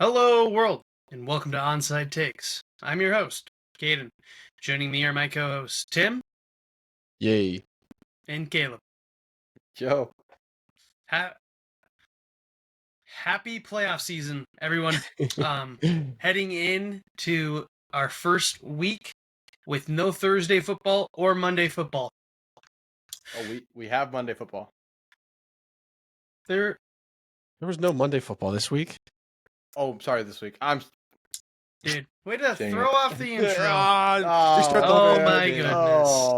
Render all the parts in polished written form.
Hello, world, and welcome to Onside Takes. I'm your host, Caden. Joining me are my co-hosts, Tim Yay. and Caleb. Joe. Ha- Happy playoff season, everyone. Heading into our first week with no Thursday football or Monday football. Oh, we have Monday football. There was no Monday football this week. Oh, sorry, this week. Dude, way to Dang throw it. off the intro. Restart the Oh whole my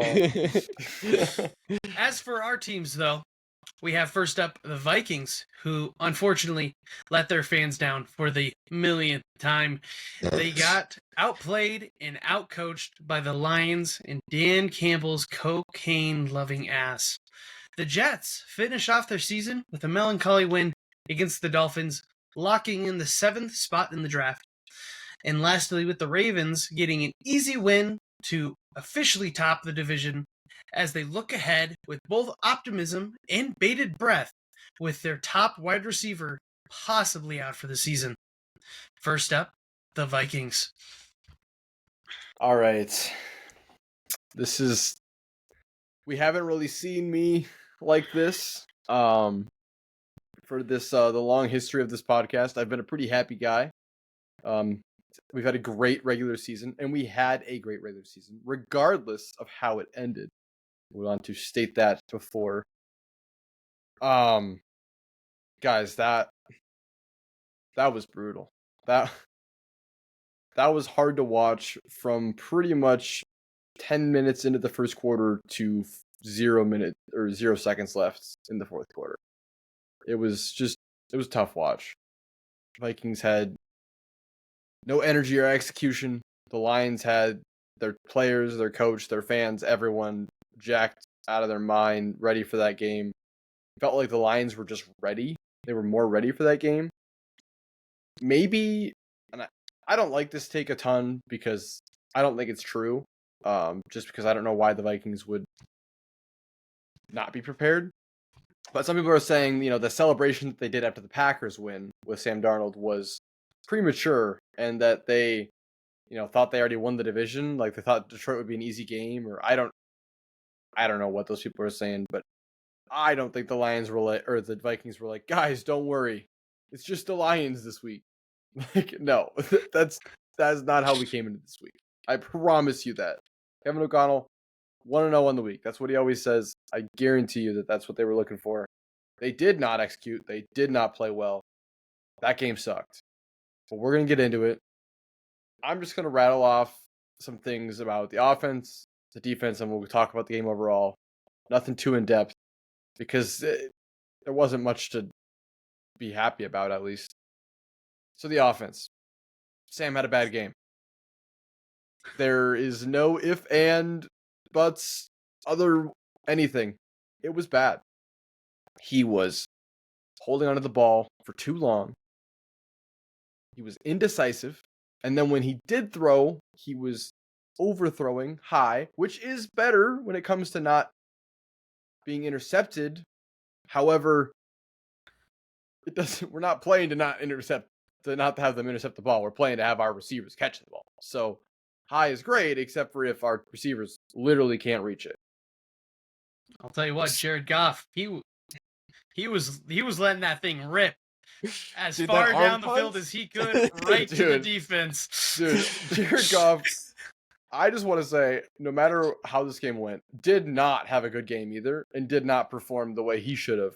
thing. goodness. As for our teams, though, we have first up the Vikings, who unfortunately let their fans down for the millionth time. They got outplayed and outcoached by the Lions and Dan Campbell's cocaine-loving ass. The Jets finish off their season with a melancholy win against the Dolphins, locking in the 7th spot in the draft. And lastly, with the Ravens getting an easy win to officially top the division as they look ahead with both optimism and bated breath with their top wide receiver possibly out for the season. First up, the Vikings. All right. We haven't really seen me like this. For this the long history of this podcast, I've been a pretty happy guy. We've had a great regular season, and we had a great regular season, regardless of how it ended. We want to state that before. Guys, that was brutal. That was hard to watch from pretty much 10 minutes into the first quarter to 0 seconds left in the fourth quarter. It was a tough watch. Vikings had no energy or execution. The Lions had their players, their coach, their fans, everyone jacked out of their mind, ready for that game. Felt like the Lions were just ready. They were more ready for that game. Maybe, and I don't like this take a ton because I don't think it's true. Just because I don't know why the Vikings would not be prepared. But some people are saying, the celebration that they did after the Packers win with Sam Darnold was premature, and that they, thought they already won the division. Like they thought Detroit would be an easy game, or I don't know what those people are saying, but I don't think the Lions were like, or the Vikings were like, guys, don't worry, it's just the Lions this week. Like, no, that's not how we came into this week. I promise you that. Kevin O'Connell, 1-0 on the week. That's what he always says. I guarantee you that that's what they were looking for. They did not execute. They did not play well. That game sucked. But we're going to get into it. I'm just going to rattle off some things about the offense, the defense, and we'll talk about the game overall. Nothing too in-depth because there wasn't much to be happy about, at least. So the offense. Sam had a bad game. There is no if, and, buts, other anything. It was bad. He was holding onto the ball for too long. He was indecisive. And then when he did throw, he was overthrowing high, which is better when it comes to not being intercepted. However, it doesn't. We're not playing to not have them intercept the ball. We're playing to have our receivers catch the ball. So high is great, except for if our receivers literally can't reach it. I'll tell you what, Jared Goff, he was letting that thing rip as far down the field as he could, right to the defense. Dude, Jared Goff, I just want to say, no matter how this game went, did not have a good game either, and did not perform the way he should have.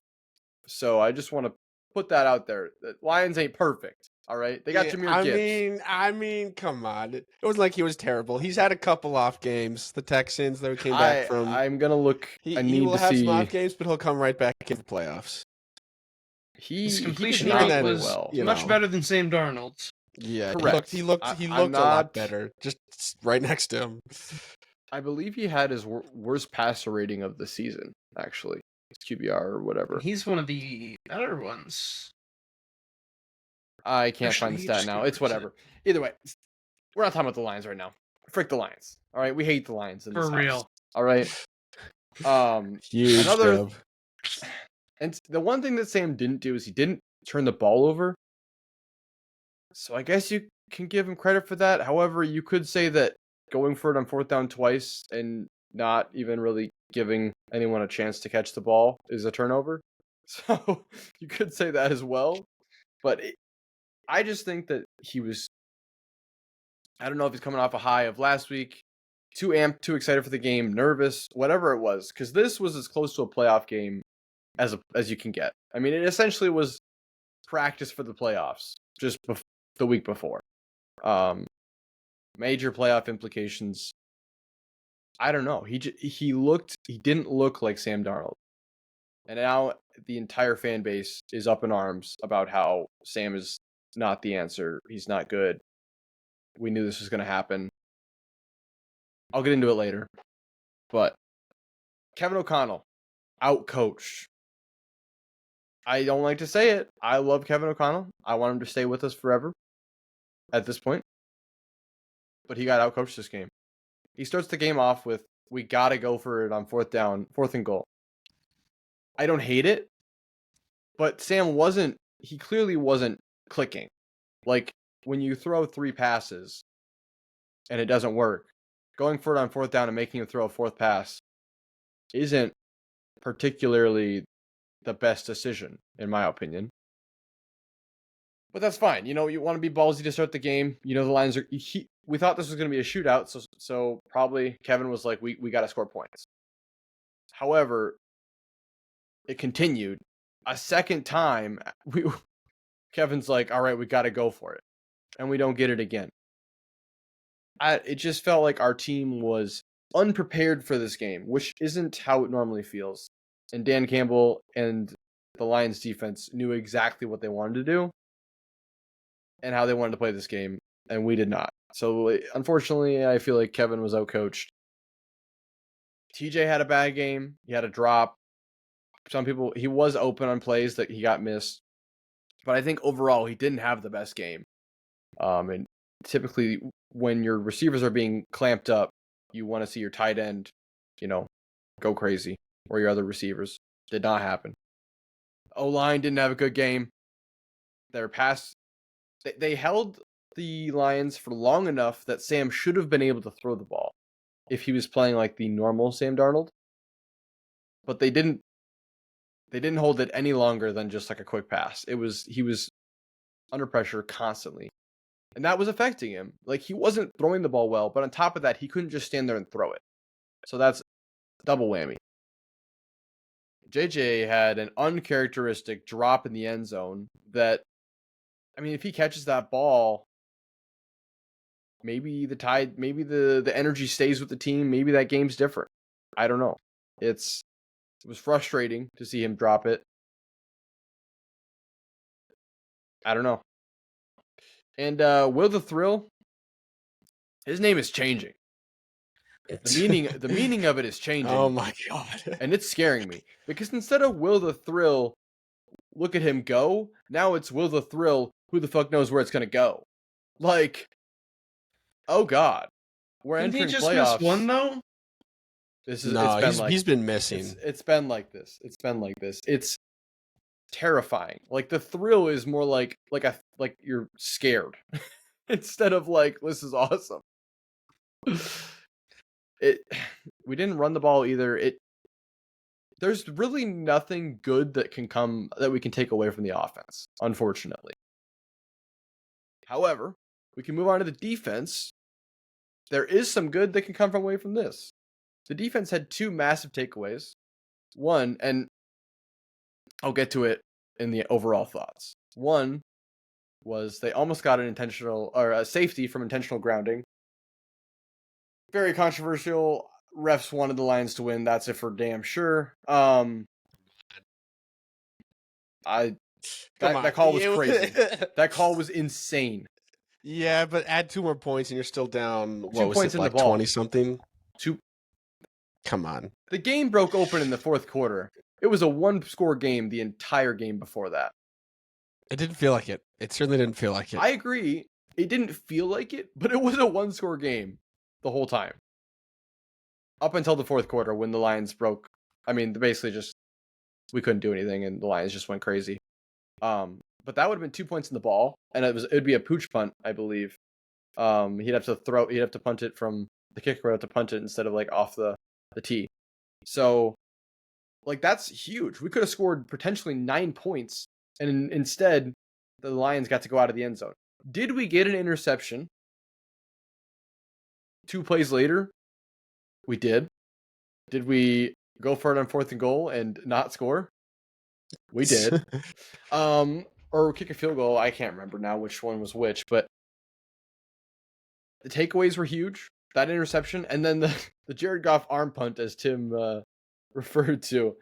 So I just want to put that out there. The Lions ain't perfect, all right? They got Jahmyr Gibbs. I mean, come on. It wasn't like he was terrible. He's had a couple off games. The Texans, they came back from. I'm going to look. He will have some off games, but he'll come right back in the playoffs. His completion rate was much better than Sam Darnold's. Yeah, correct. He looked a lot better, just right next to him. I believe he had his worst passer rating of the season, actually. His QBR or whatever. He's one of the better ones. I can't find the stat now. It's whatever. Either way, we're not talking about the Lions right now. Frick the Lions. All right, we hate the Lions in this For real. house. All right. Huge dub. And the one thing that Sam didn't do is he didn't turn the ball over. So I guess you can give him credit for that. However, you could say that going for it on fourth down twice and not even really giving anyone a chance to catch the ball is a turnover. So you could say that as well. But I just think that he was, I don't know if he's coming off a high of last week, too amped, too excited for the game, nervous, whatever it was, because this was as close to a playoff game as you can get. I mean, it essentially was practice for the playoffs just the week before. Major playoff implications. I don't know. He didn't look like Sam Darnold, and now the entire fan base is up in arms about how Sam is not the answer. He's not good. We knew this was going to happen. I'll get into it later, but Kevin O'Connell outcoached. I don't like to say it. I love Kevin O'Connell. I want him to stay with us forever at this point. But he got outcoached this game. He starts the game off with, we got to go for it on fourth and goal. I don't hate it, but Sam he clearly wasn't clicking. Like, when you throw 3 passes and it doesn't work, going for it on fourth down and making him throw a fourth pass isn't particularly the best decision, in my opinion. But that's fine. You know, you want to be ballsy to start the game. You know, the Lions are... we thought this was going to be a shootout, so probably Kevin was like, we got to score points. However, it continued. A second time, Kevin's like, all right, we got to go for it. And we don't get it again. It just felt like our team was unprepared for this game, which isn't how it normally feels. And Dan Campbell and the Lions defense knew exactly what they wanted to do and how they wanted to play this game, and we did not. So, unfortunately, I feel like Kevin was outcoached. TJ had a bad game. He had a drop. He was open on plays that he got missed. But I think overall, he didn't have the best game. And typically, when your receivers are being clamped up, you want to see your tight end, go crazy, or your other receivers. Did not happen. O-line didn't have a good game. They held the Lions for long enough that Sam should have been able to throw the ball if he was playing like the normal Sam Darnold. But they didn't hold it any longer than just like a quick pass. He was under pressure constantly. And that was affecting him. Like, he wasn't throwing the ball well, but on top of that, he couldn't just stand there and throw it. So that's double whammy. JJ had an uncharacteristic drop in the end zone that, I mean, if he catches that ball, maybe the energy stays with the team. Maybe that game's different. I don't know. It was frustrating to see him drop it. I don't know. And Will the Thrill, his name is changing. The meaning of it is changing. Oh my god. And it's scaring me. Because instead of Will the Thrill, look at him go, now it's Will the Thrill, who the fuck knows where it's gonna go. Like, oh god. We're Didn't entering he just playoffs. miss one though? He's been missing. It's been like this. It's terrifying. Like, the thrill is more like you're scared instead of like, this is awesome. We didn't run the ball either. There's really nothing good that we can take away from the offense, unfortunately. However, we can move on to the defense. There is some good that can come away from this. The defense had 2 massive takeaways. One, and I'll get to it in the overall thoughts. One was they almost got a safety from intentional grounding. Very controversial. Refs wanted the Lions to win. That's it for damn sure. That call was crazy. That call was insane. Yeah, but add 2 more points and you're still down. What 2 was points it, in like the ball. 20 something? 2. Come on. The game broke open in the fourth quarter. It was a 1-score game the entire game before that. It didn't feel like it. It certainly didn't feel like it. I agree. It didn't feel like it, but it was a 1-score game the whole time. Up until the fourth quarter when the Lions broke. I mean, basically just, we couldn't do anything and the Lions just went crazy. but that would have been 2 points in the ball, and it'd be a pooch punt, I believe. He'd have to punt it from the kicker would have to punt it instead of like off the tee. So, like, that's huge. We could have scored potentially 9 points, and instead, the Lions got to go out of the end zone. Did we get an interception 2 plays later? We did. Did we go for it on 4th and goal and not score? We did. Or kick a field goal. I can't remember now which one was which, but the takeaways were huge. That interception, and then the Jared Goff arm punt, as Tim referred to.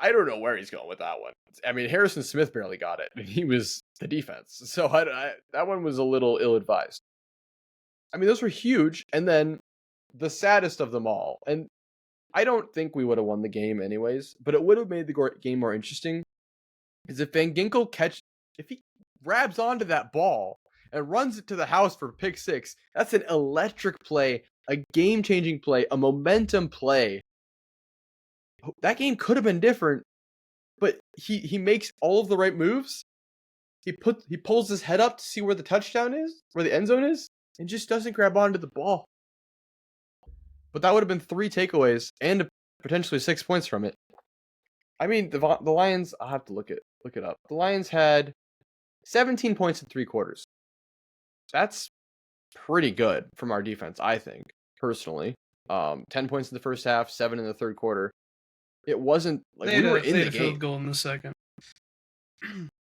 I don't know where he's going with that one. I mean, Harrison Smith barely got it, and he was the defense. So that one was a little ill-advised. I mean, those were huge, and then the saddest of them all, and I don't think we would have won the game anyways, but it would have made the game more interesting, is if Van Ginkel if he grabs onto that ball and runs it to the house for pick 6, that's an electric play, a game-changing play, a momentum play. That game could have been different, but he makes all of the right moves. He pulls his head up to see where the touchdown is, where the end zone is, and just doesn't grab onto the ball. But that would have been 3 takeaways and potentially 6 points from it. I mean, the Lions, I'll have to look it up. The Lions had 17 points in 3 quarters. That's pretty good from our defense, I think, personally. 10 points in the first half, 7 in the third quarter. It wasn't like we were in the game. Field goal in the second.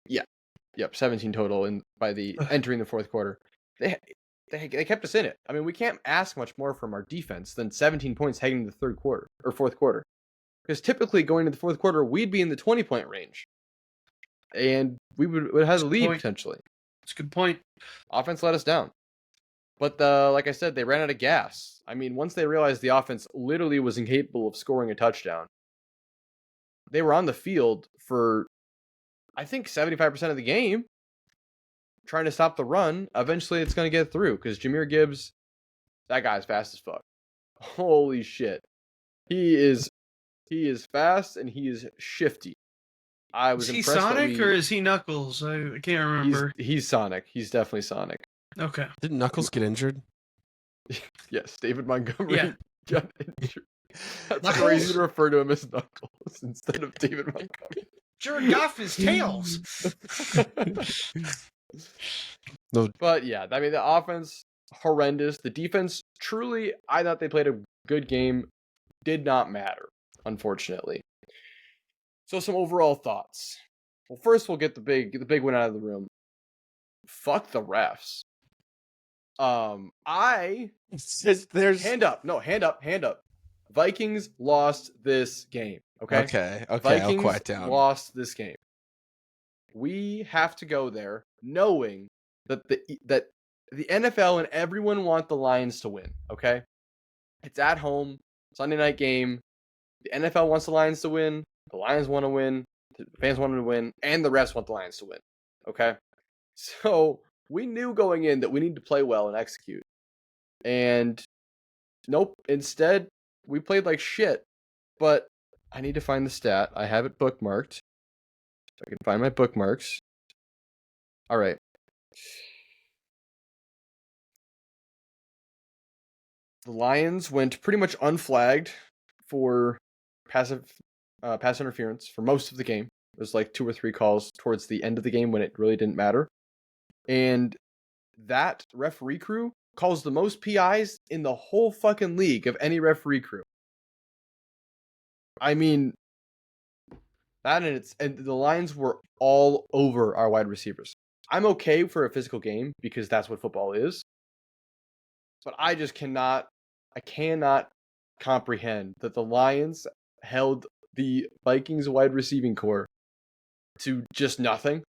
Yep, 17 total by the entering the fourth quarter. They kept us in it. I mean, we can't ask much more from our defense than 17 points heading into the third quarter or fourth quarter. Because typically going into the fourth quarter, we'd be in the 20-point range. And we would have a lead potentially. That's a good point. Offense let us down. But like I said, they ran out of gas. I mean, once they realized the offense literally was incapable of scoring a touchdown, they were on the field for, I think, 75% of the game, trying to stop the run. Eventually, it's going to get through because Jahmyr Gibbs, that guy's fast as fuck. Holy shit. He is fast and he is shifty. I was impressed. Is he Sonic or is he Knuckles? I can't remember. He's Sonic. He's definitely Sonic. Okay. Didn't Knuckles get injured? Yes, David Montgomery got injured. That's Knuckles? crazy to refer to him as Knuckles instead of David Montgomery. Jared Goff is Tails. No. But yeah, I mean, the offense, horrendous. The defense, truly, I thought they played a good game. Did not matter, unfortunately. So some overall thoughts. Well, first we'll get the big one out of the room. Fuck the refs. There's hand up. Vikings lost this game. Okay. Vikings I'll quiet down. lost this game. We have to go there knowing that the NFL and everyone want the Lions to win. Okay, it's at home, Sunday night game. The NFL wants the Lions to win. The Lions want to win. The fans want them to win, and the refs want the Lions to win. Okay, so we knew going in that we need to play well and execute. And nope. Instead, we played like shit. But I need to find the stat. I have it bookmarked. So I can find my bookmarks. All right. The Lions went pretty much unflagged for pass interference for most of the game. It was like 2 or 3 calls towards the end of the game when it really didn't matter. And that referee crew calls the most PIs in the whole fucking league of any referee crew. I mean, and the Lions were all over our wide receivers. I'm okay for a physical game because that's what football is. But I cannot comprehend that the Lions held the Vikings wide receiving core to just nothing.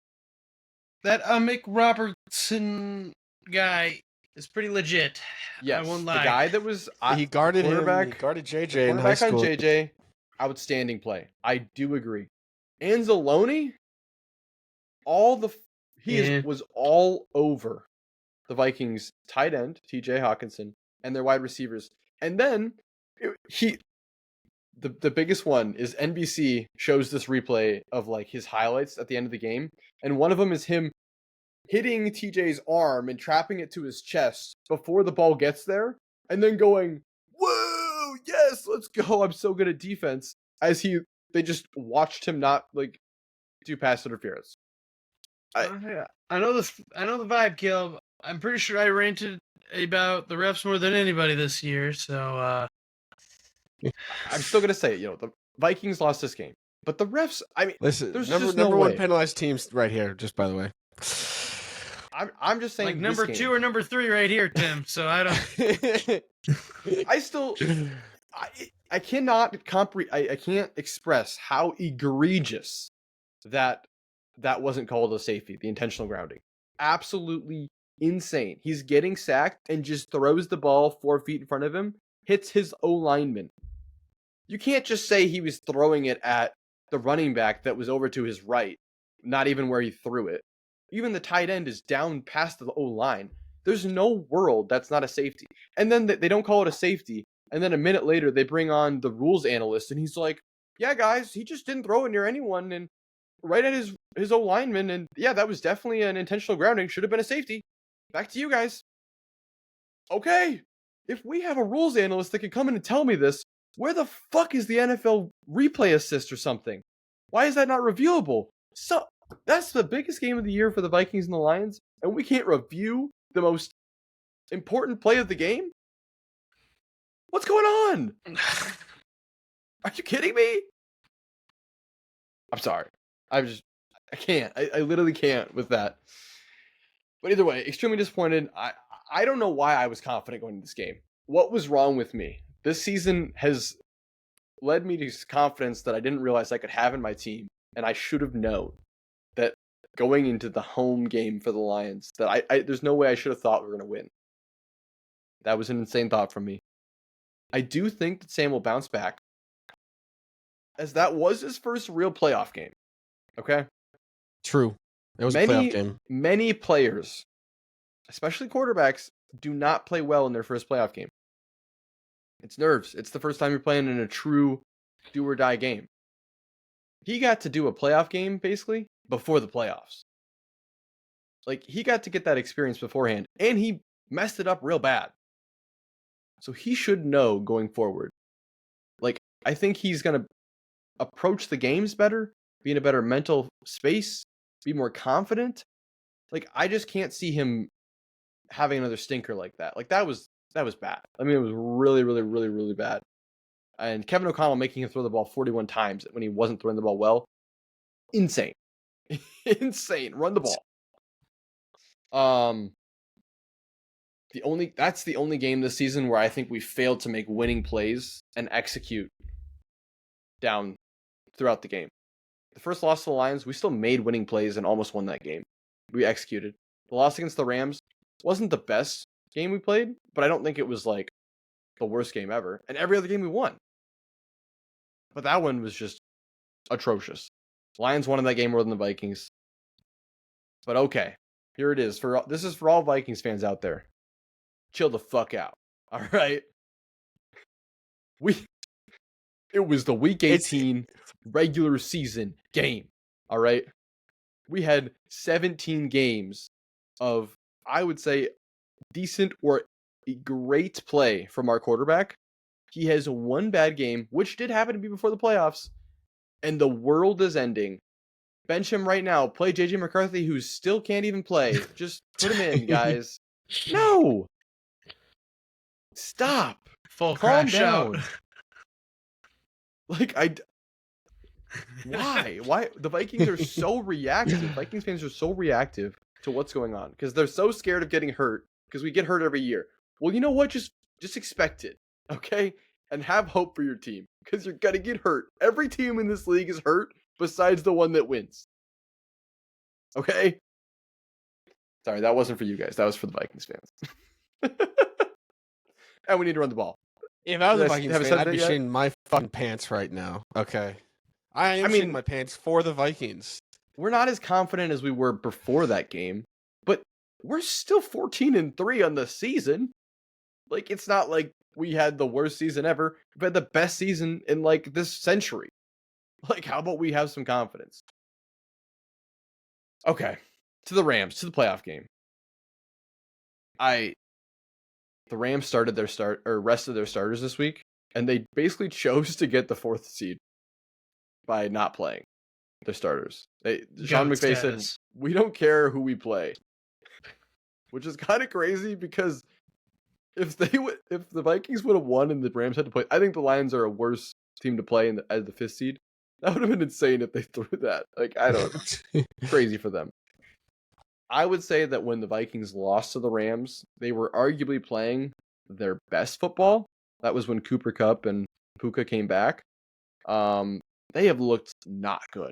That Mick Robertson guy is pretty legit. Yes, I won't the lie. guy that was he guarded him. quarterback. He guarded JJ in high Quarterback on school. JJ, outstanding play. I do agree. Anzalone, was all over the Vikings tight end, TJ Hawkinson, and their wide receivers. And then the biggest one is NBC shows this replay of like his highlights at the end of the game, and one of them is him hitting TJ's arm and trapping it to his chest before the ball gets there, and then going, "Whoa, yes, let's go! I'm so good at defense." As they just watched him not like do pass interference. I know the vibe, Caleb. I'm pretty sure I ranted about the refs more than anybody this year. So I'm still gonna say it. The Vikings lost this game, but the refs. I mean, Listen, there's number just no one way. penalized teams right here. Just by the way, I'm just saying like number this 2 game. or number 3 right here, Tim. So I don't. I still, I cannot I can't express how egregious that wasn't called a safety. The intentional grounding, absolutely insane. He's getting sacked and just throws the ball 4 feet in front of him, hits his O lineman. You can't just say he was throwing it at the running back that was over to his right, not even where he threw it. Even the tight end is down past the O line. There's no world that's not a safety. And then they don't call it a safety. And then a minute later, they bring on the rules analyst, and he's like, "Yeah, guys, he just didn't throw it near anyone, and right at his O lineman. And yeah, that was definitely an intentional grounding. Should have been a safety. Back to you guys." Okay, if we have a rules analyst that can come in and tell me this, where the fuck is the NFL replay assist or something? Why is that not reviewable? So that's the biggest game of the year for the Vikings and the Lions, and we can't review the most important play of the game? What's going on? Are you kidding me? I'm sorry. I can't. I literally can't with that. But either way, extremely disappointed. I don't know why I was confident going into this game. What was wrong with me? This season has led me to confidence that I didn't realize I could have in my team, and I should have known that going into the home game for the Lions, that there's no way I should have thought we were going to win. That was an insane thought from me. I do think that Sam will bounce back, as that was his first real playoff game. Okay? true. It was a playoff game. Many players, especially quarterbacks, do not play well in their first playoff game. It's nerves. It's the first time you're playing in a true do or die game. He got to do a playoff game, basically, before the playoffs. Like, he got to get that experience beforehand, and he messed it up real bad. So he should know going forward. Like, I think he's going to approach the games better, be in a better mental space, be more confident. Like, I just can't see him having another stinker like that. Like, that was bad. I mean, it was really, really, really, really bad. And Kevin O'Connell making him throw the ball 41 times when he wasn't throwing the ball well. Insane. Insane. Run the ball. That's the only game this season where I think we failed to make winning plays and execute down throughout the game. The first loss to the Lions, we still made winning plays and almost won that game. We executed. The loss against the Rams wasn't the best game we played, but I don't think it was like the worst game ever. And every other game we won. But that one was just atrocious. Lions won in that game more than the Vikings. But okay, here it is. This is for all Vikings fans out there. Chill the fuck out. All right. It was the Week 18 regular season game. All right. We had 17 games of, I would say, decent or great play from our quarterback. He has one bad game, which did happen to be before the playoffs, and the world is ending. Bench him right now. Play JJ McCarthy, who still can't even play. Just put him in, guys. No. Stop. Full Calm crash down. out. Like, why? Why? The Vikings are so reactive. Vikings fans are so reactive to what's going on because they're so scared of getting hurt because we get hurt every year. Well, you know what? Just expect it, okay? And have hope for your team because you're going to get hurt. Every team in this league is hurt besides the one that wins. Okay? Sorry, that wasn't for you guys. That was for the Vikings fans. And we need to run the ball. If I was Did a I Vikings have fan, said I'd that be yet? shitting my fucking pants right now. Okay. I am mean- shitting my pants for the Vikings. We're not as confident as we were before that game, but we're still 14-3 on the season. Like, it's not like we had the worst season ever. We've had the best season in like this century. Like, how about we have some confidence? Okay, to the Rams, to the playoff game. The Rams started their rested their starters this week, and they basically chose to get the 4th seed by not playing their starters. Sean McVay said, "We don't care who we play," which is kind of crazy because if the Vikings would have won and the Rams had to play, I think the Lions are a worse team to play as the 5th seed. That would have been insane if they threw that. Like, I don't, crazy for them. I would say that when the Vikings lost to the Rams, they were arguably playing their best football. That was when Cooper Kupp and Puka came back. They have looked not good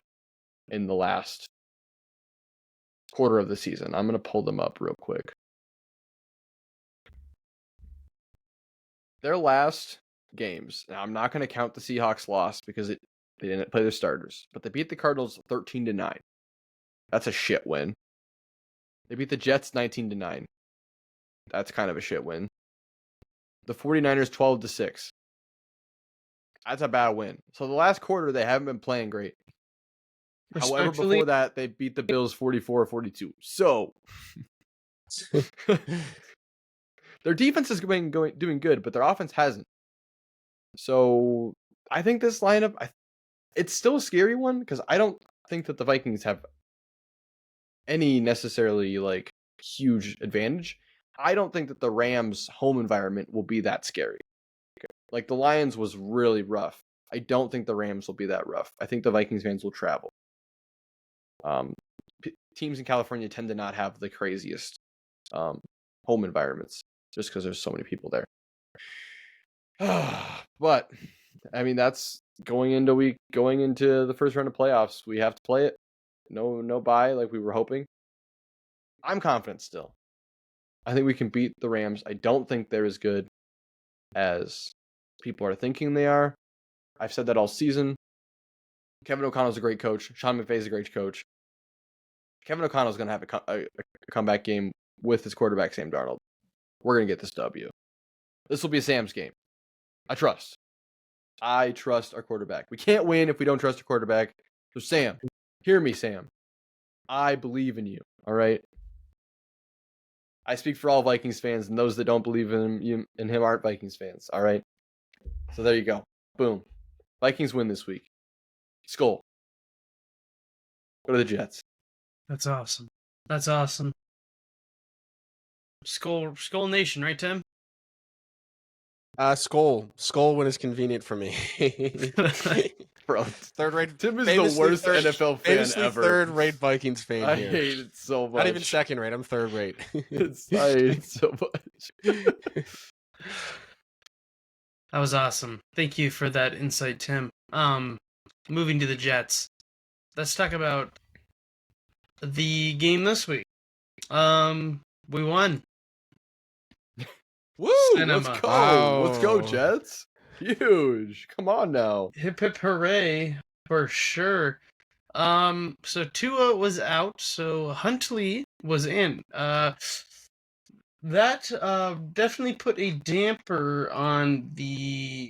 in the last quarter of the season. I'm going to pull them up real quick. Their last games, now I'm not going to count the Seahawks loss because they didn't play their starters, but they beat the Cardinals 13-9. That's a shit win. They beat the Jets 19-9. That's kind of a shit win. The 49ers 12-6. That's a bad win. So the last quarter, they haven't been playing great. However, before that, they beat the Bills 44-42. So their defense is doing good, but their offense hasn't. So I think this lineup, it's still a scary one because I don't think that the Vikings have any necessarily like huge advantage. I don't think that the Rams' home environment will be that scary. Like the Lions was really rough. I don't think the Rams will be that rough. I think the Vikings fans will travel. Teams in California tend to not have the craziest home environments just because there's so many people there. But I mean, that's going into the first round of playoffs. We have to play it. No bye like we were hoping. I'm confident still. I think we can beat the Rams. I don't think they're as good as people are thinking they are. I've said that all season. Kevin O'Connell's a great coach. Sean McVay's a great coach. Kevin O'Connell's going to have a comeback game with his quarterback, Sam Darnold. We're going to get this W. This will be a Sam's game. I trust our quarterback. We can't win if we don't trust our quarterback. So Sam, hear me, Sam. I believe in you, all right? I speak for all Vikings fans, and those that don't believe in him aren't Vikings fans, all right? So there you go. Boom. Vikings win this week. Skull. Go to the Jets. That's awesome. That's awesome. Skull Nation, right, Tim? Skull when it's convenient for me. Bro, third-rate. Tim is the worst NFL fan ever. Third-rate Vikings fan I here. hate it so much. Not even second-rate. I'm third-rate. I hate it so much. That was awesome. Thank you for that insight, Tim. Moving to the Jets. Let's talk about the game this week. We won. Woo! Cinema. Let's go. Wow. Let's go, Jets. Huge. Come on now. Hip hip hooray for sure. So Tua was out, so Huntley was in. That definitely put a damper on the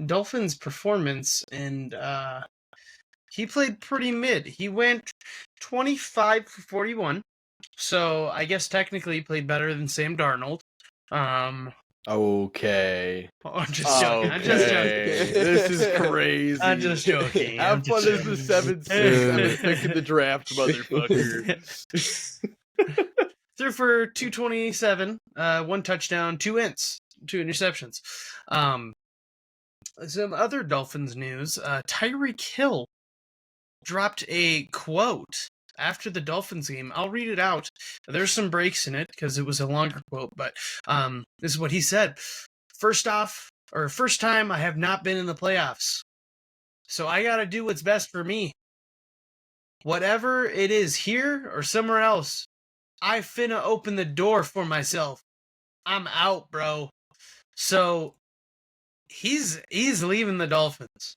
Dolphins' performance, and he played pretty mid. He went 25 for 41, so I guess technically he played better than Sam Darnold. Okay. I'm just joking. I'm just joking. This is crazy. I'm just joking. Have fun as the 7-6 pick in the draft, motherfucker. Threw for 227, 1 touchdown, 2 interceptions. Some other Dolphins news. Tyreek Hill dropped a quote after the Dolphins game. I'll read it out. There's some breaks in it because it was a longer quote, but this is what he said. First time I have not been in the playoffs. So I got to do what's best for me. Whatever it is here or somewhere else, I finna open the door for myself. I'm out, bro. So he's leaving the Dolphins.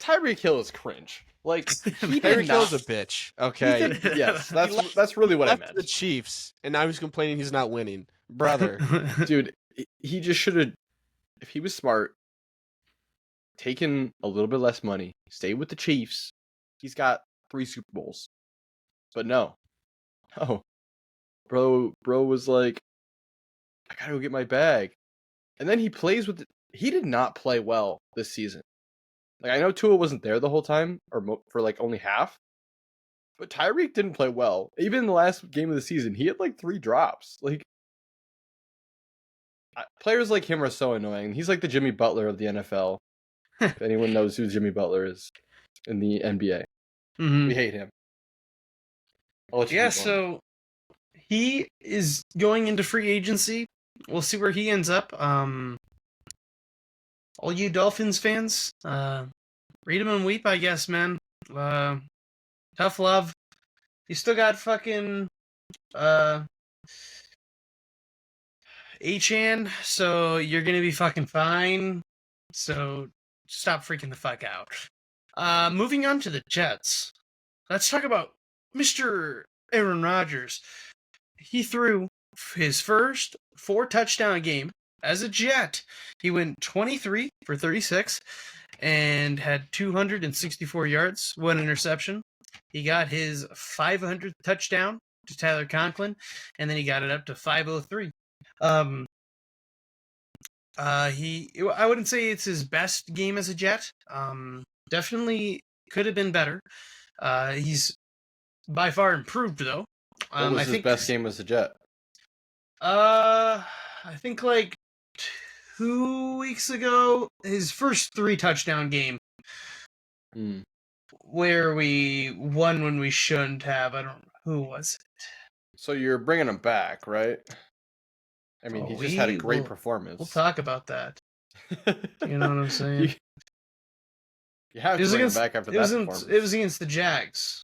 Tyreek Hill is cringe. Like Tyreek Hill's a bitch. Okay. Yes, that's really what I meant. The Chiefs, and now he's complaining he's not winning, brother. Dude, he just should have, if he was smart, taken a little bit less money, stayed with the Chiefs. He's got 3 Super Bowls. But no. Oh. Bro was like, I gotta go get my bag. And then he plays with he did not play well this season. Like, I know Tua wasn't there the whole time, or for like only half. But Tyreek didn't play well. Even in the last game of the season, he had like 3 drops. Like, players like him are so annoying. He's like the Jimmy Butler of the NFL. If anyone knows who Jimmy Butler is in the NBA. Mm-hmm. We hate him. I'll let you Yeah, keep going. so he is going into free agency. We'll see where he ends up. All you Dolphins fans, read him and weep, I guess, man. Tough love. You still got fucking Achan, so you're gonna be fucking fine. So stop freaking the fuck out. Moving on to the Jets. Let's talk about Mr. Aaron Rodgers. He threw his first 4-touchdown game as a Jet. He went 23 for 36 and had 264 yards, 1 interception. He got his 500th touchdown to Tyler Conklin, and then he got it up to 503. I wouldn't say it's his best game as a Jet. Definitely could have been better. He's by far improved though. What was his best game as a Jet? I think like 2 weeks ago, his first 3-touchdown game, where we won when we shouldn't have. I don't know who was it. So you're bringing him back, right? I mean, he just had a great performance. We'll talk about that. You know what I'm saying? You have to bring him back after that performance. It was against the Jags.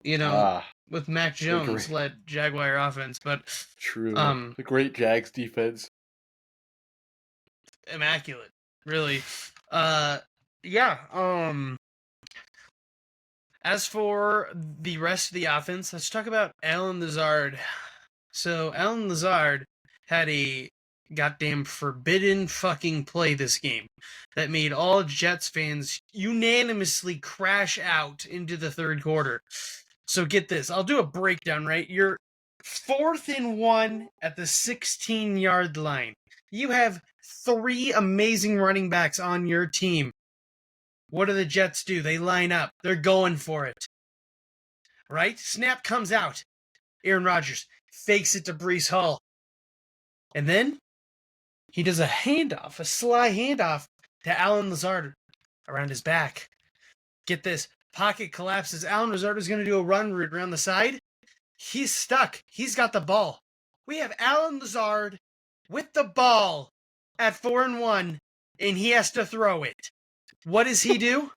You know, with Mac Jones led Jaguar offense, but true. The great Jags defense, immaculate, really. Yeah. As for the rest of the offense, let's talk about Allen Lazard. So Allen Lazard had a goddamn forbidden fucking play this game that made all Jets fans unanimously crash out into the third quarter. So get this. I'll do a breakdown, right? You're 4th and 1 at the 16-yard line. You have 3 amazing running backs on your team. What do the Jets do? They line up. They're going for it. Right? Snap comes out. Aaron Rodgers fakes it to Breece Hall. And then he does a handoff, a sly handoff to Allen Lazard around his back. Get this. Pocket collapses. Allen Lazard is going to do a run route around the side. He's stuck. He's got the ball. We have Allen Lazard with the ball at 4 and 1, and he has to throw it. What does he do?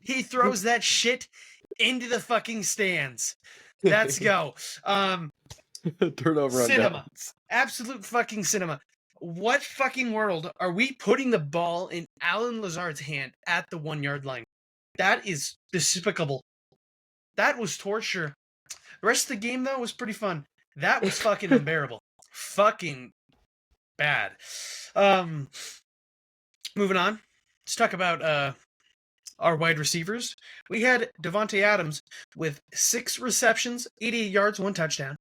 He throws that shit into the fucking stands. Let's go. Turnover on cinema. downs. Absolute fucking cinema. What fucking world are we putting the ball in Allen Lazard's hand at the 1-yard line? That is despicable. That was torture. The rest of the game, though, was pretty fun. That was fucking unbearable. Fucking bad. Moving on. Let's talk about our wide receivers. We had Devontae Adams with 6 receptions, 88 yards, 1 touchdown.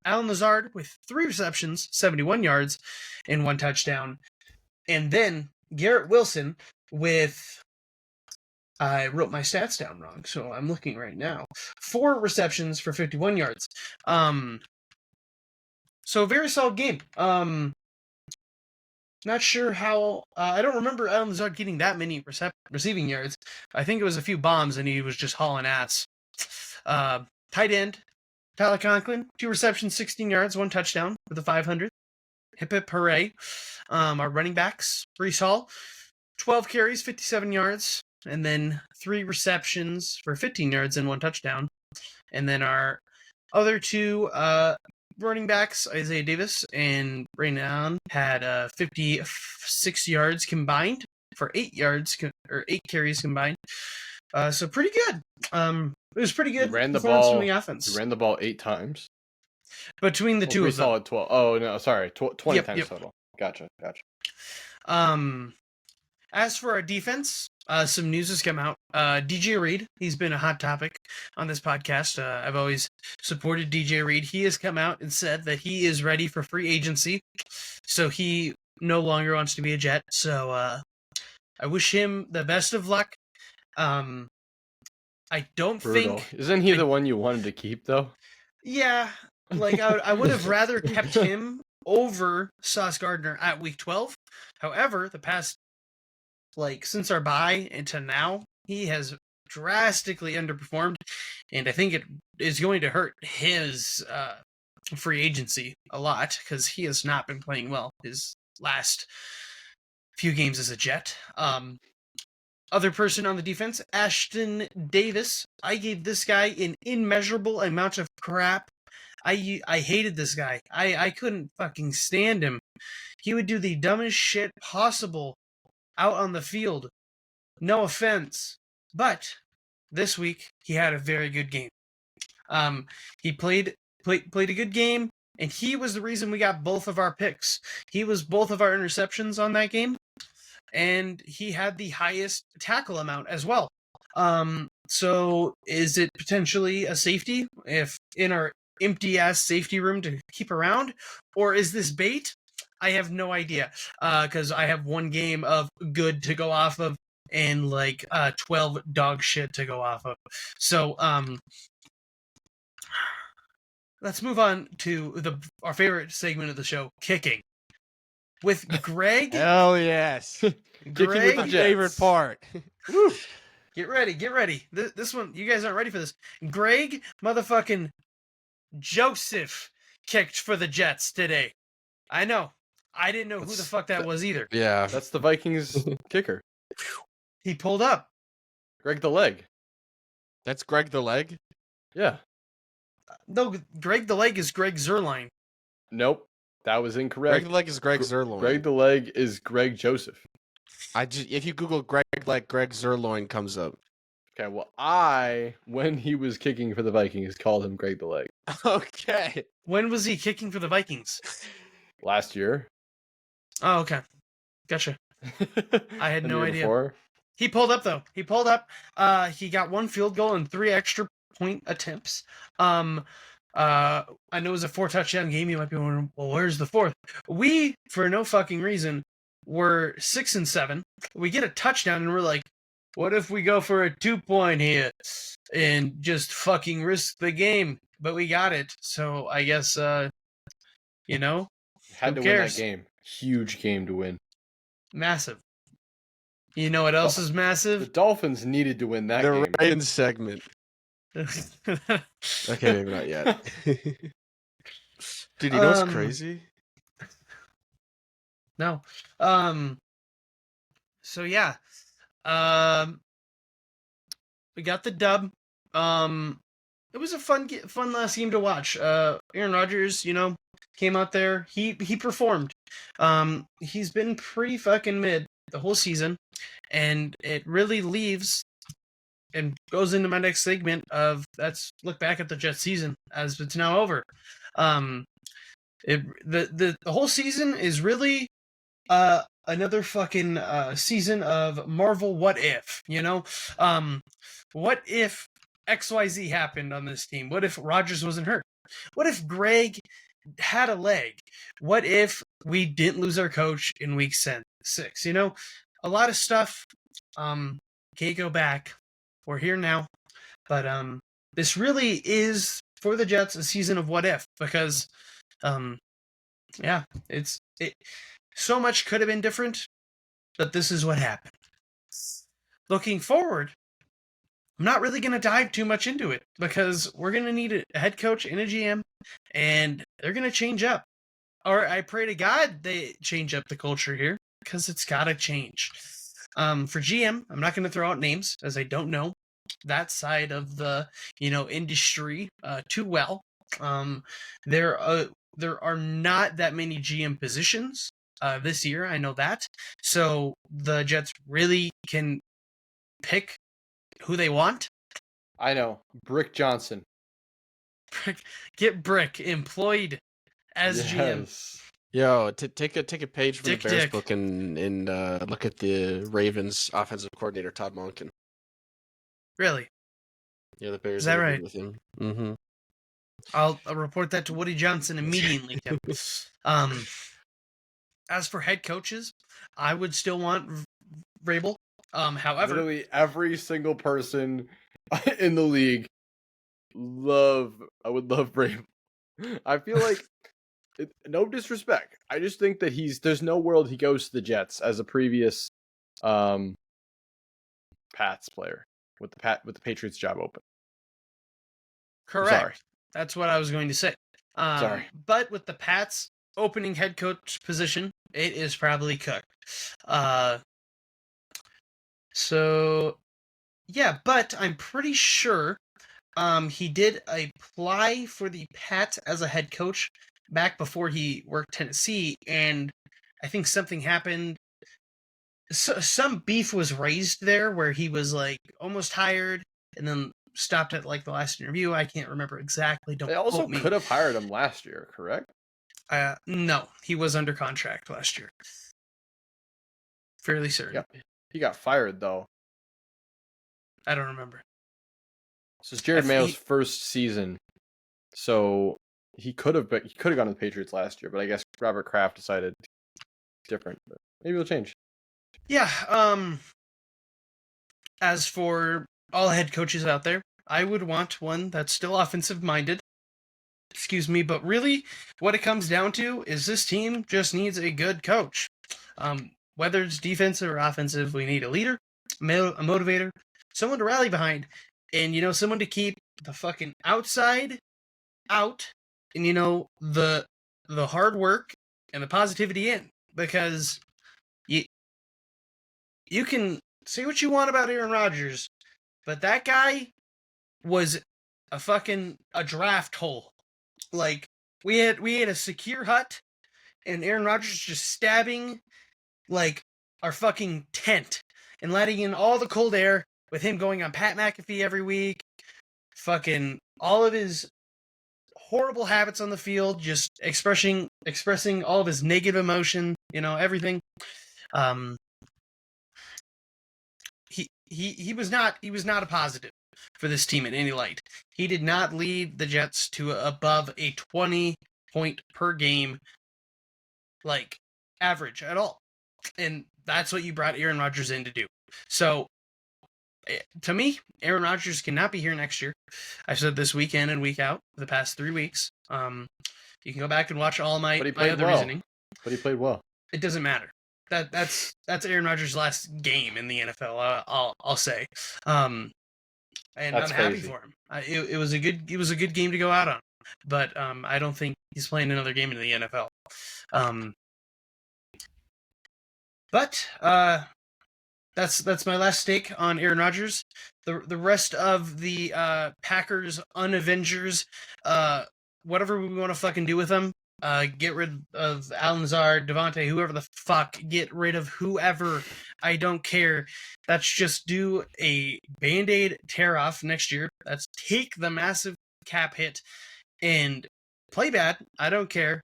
Allen Lazard with 3 receptions, 71 yards, and 1 touchdown. And then Garrett Wilson with... I wrote my stats down wrong, so I'm looking right now. 4 receptions for 51 yards. So a very solid game. Not sure how... I don't remember Allen Lazard getting that many receiving yards. I think it was a few bombs, and he was just hauling ass. Tight end, Tyler Conklin, 2 receptions, 16 yards, 1 touchdown with a 500. Hip hip hooray. Our running backs, Breece Hall, 12 carries, 57 yards, and then 3 receptions for 15 yards and 1 touchdown. And then our other 2 running backs, Isaiah Davis and Brandon Allen, had 56 yards combined for 8 carries combined. So pretty good. It was pretty good. Ran the ball from the offense. He ran the ball 8 times between the two of them. Solid 12. Oh no, sorry, 20 times total. Gotcha. As for our defense, some news has come out. DJ Reed, he's been a hot topic on this podcast. I've always supported DJ Reed. He has come out and said that he is ready for free agency, so he no longer wants to be a Jet. So I wish him the best of luck. I don't Brutal. think... Isn't he the one you wanted to keep, though? Yeah, like I would have rather kept him over Sauce Gardner at week 12. However, the past, since our bye into now, he has drastically underperformed, and I think it is going to hurt his free agency a lot because he has not been playing well his last few games as a Jet. Other person on the defense, Ashton Davis. I gave this guy an immeasurable amount of crap. I hated this guy. I couldn't fucking stand him. He would do the dumbest shit possible out on the field. No offense. But this week, he had a very good game. He played a good game, and he was the reason we got both of our picks. He was both of our interceptions on that game, and he had the highest tackle amount as well. So is it potentially a safety if in our empty ass safety room to keep around, or is this bait? I have no idea, because I have one game of good to go off of and 12 dog shit to go off of. So let's move on to our favorite segment of the show, kicking, with Greg. Hell yes. Greg, My favorite part. Woo. Get ready. This one, you guys aren't ready for this. Greg motherfucking Joseph kicked for the Jets today. I know. I didn't know who the fuck that was either. Yeah. That's the Vikings kicker. He pulled up. Greg the Leg. That's Greg the Leg? Yeah. No, Greg the Leg is Greg Zerline. Nope. That was incorrect. Greg the Leg is Greg Zerloin. Greg the Leg is Greg Joseph. If you Google Greg Leg, Greg Zerloin comes up. Okay, well, when he was kicking for the Vikings, called him Greg the Leg. Okay. When was he kicking for the Vikings? Last year. Oh, okay. Gotcha. I had no idea. Before. He pulled up, though. He got one field goal and 3 extra point attempts. I know it was a 4-touchdown game. You might be wondering, well, where's the 4th? We, for no fucking reason, were 6-7. We get a touchdown, and we're like, what if we go for a 2-point here and just fucking risk the game? But we got it. So I guess, Had who to win cares? that game. Huge game to win. Massive. You know what else is The massive? Dolphins needed to win that The game. Ryan segment. Okay, maybe not yet. Dude, you know what's crazy? No. So yeah. We got the dub. It was a fun last game to watch. Aaron Rodgers, came out there. He performed. He's been pretty fucking mid the whole season, and it really leaves and goes into my next segment of let's look back at the Jets season as it's now over. The whole season is really another fucking season of Marvel what if, what if XYZ happened on this team? What if Rodgers wasn't hurt? What if Greg had a leg? What if we didn't lose our coach in week 6? A lot of stuff can't go back. We're here now. But this really is, for the Jets, a season of what if, because so much could have been different, but this is what happened. Looking forward, I'm not really going to dive too much into it because we're going to need a head coach and a GM, and they're going to change up. Or I pray to God they change up the culture here because it's got to change. For GM, I'm not going to throw out names as I don't know that side of the industry too well. There are not that many GM positions this year. I know that. So the Jets really can pick who they want. I know. Brick Johnson. Get Brick employed as GM. Yo, take a page from Dick the Bears Dick. book and look at the Ravens offensive coordinator Todd Monken. Really? Yeah, the Bears Is that interviewed right? with him. Mm-hmm. I'll report that to Woody Johnson immediately, Tim. As for head coaches, I would still want Vrabel. However, Literally every single person in the league I would love Brave. I feel like no disrespect. I just think that there's no world he goes to the Jets as a previous Pats player with the Patriots job open. correct. Sorry. That's what I was going to say. Sorry. But with the Pats opening head coach position, it is probably cooked. So yeah, but I'm pretty sure he did apply for the Pats as a head coach back before he worked Tennessee, and I think something happened. So, some beef was raised there where he was like almost hired and then stopped at like the last interview. I can't remember exactly. Don't They also quote me. could have hired him last year, correct? No, he was under contract last year. Fairly certain. Yeah. He got fired though. I don't remember. This is Jared Mayo's first season, so he could have gone to the Patriots last year, but I guess Robert Kraft decided different. But maybe it'll change. Yeah. As for all head coaches out there, I would want one that's still offensive minded. Excuse me, but really, what it comes down to is this team just needs a good coach. Whether it's defensive or offensive, we need a leader, a motivator, someone to rally behind, and someone to keep the fucking outside out, and the hard work and the positivity in, because you can say what you want about Aaron Rodgers, but that guy was a draft hole. Like we had a secure hut, and Aaron Rodgers just stabbing like our fucking tent and letting in all the cold air with him going on Pat McAfee every week, fucking all of his horrible habits on the field, just expressing all of his negative emotion, everything. He was not a positive for this team in any light. He did not lead the Jets to above a 20 point per game like average at all. And that's what you brought Aaron Rodgers in to do. So to me, Aaron Rodgers cannot be here next year. I've said this week in and week out for the past 3 weeks. You can go back and watch all my other reasoning. But he played well. It doesn't matter. That's Aaron Rodgers' last game in the NFL. I'll say, and That's I'm happy crazy. for him. It was a good game to go out on, but I don't think he's playing another game in the NFL. But that's my last take on Aaron Rodgers. The rest of the Packers unavengers, whatever we want to fucking do with them. Get rid of Alan Lazard, Devontae, whoever the fuck. Get rid of whoever. I don't care. Let's just do a Band-Aid tear-off next year. Let's take the massive cap hit and play bad. I don't care.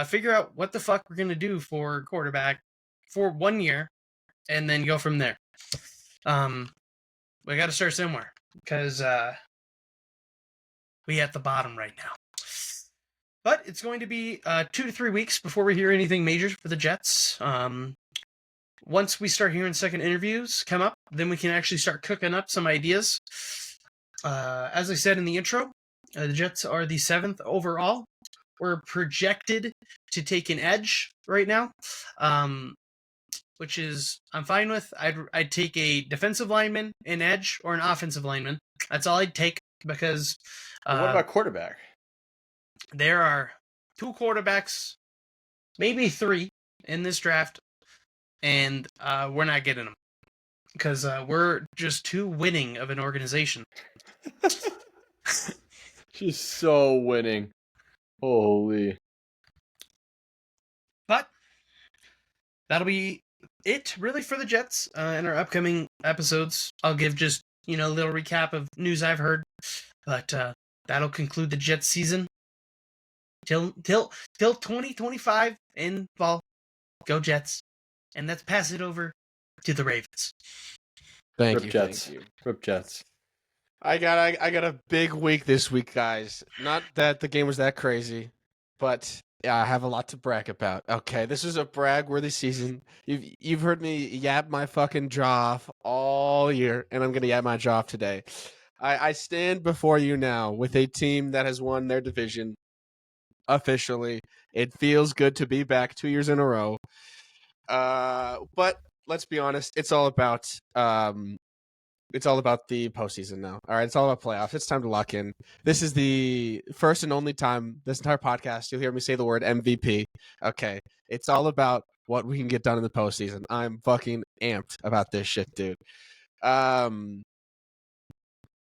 Figure out what the fuck we're going to do for quarterback for 1 year and then go from there. We got to start somewhere because we at the bottom right now. But it's going to be 2 to 3 weeks before we hear anything major for the Jets. Once we start hearing second interviews come up, then we can actually start cooking up some ideas. As I said in the intro, the Jets are the 7th overall. We're projected to take an edge right now, which is I'm fine with. I'd take a defensive lineman, an edge, or an offensive lineman. That's all I'd take because. What about quarterback? There are 2 quarterbacks, maybe 3 in this draft, and we're not getting them because we're just too winning of an organization. She's so winning. Holy. But that'll be it really for the Jets in our upcoming episodes. I'll give just a little recap of news I've heard, but that'll conclude the Jets season. till 2025 in fall. Go Jets. And let's pass it over to the Ravens. Thank Rip you. Jets. Thank you. Rip Jets. I got a big week this week, guys. Not that the game was that crazy, but yeah, I have a lot to brag about. Okay, this is a brag-worthy season. You've heard me yap my fucking jaw off all year, and I'm gonna yap my jaw off today. I stand before you now with a team that has won their division officially. It feels good to be back 2 years in a row. But let's be honest, it's all about the postseason now. All right, it's all about playoffs. It's time to lock in. This is the first and only time this entire podcast you'll hear me say the word MVP. Okay, it's all about what we can get done in the postseason. I'm fucking amped about this shit, dude.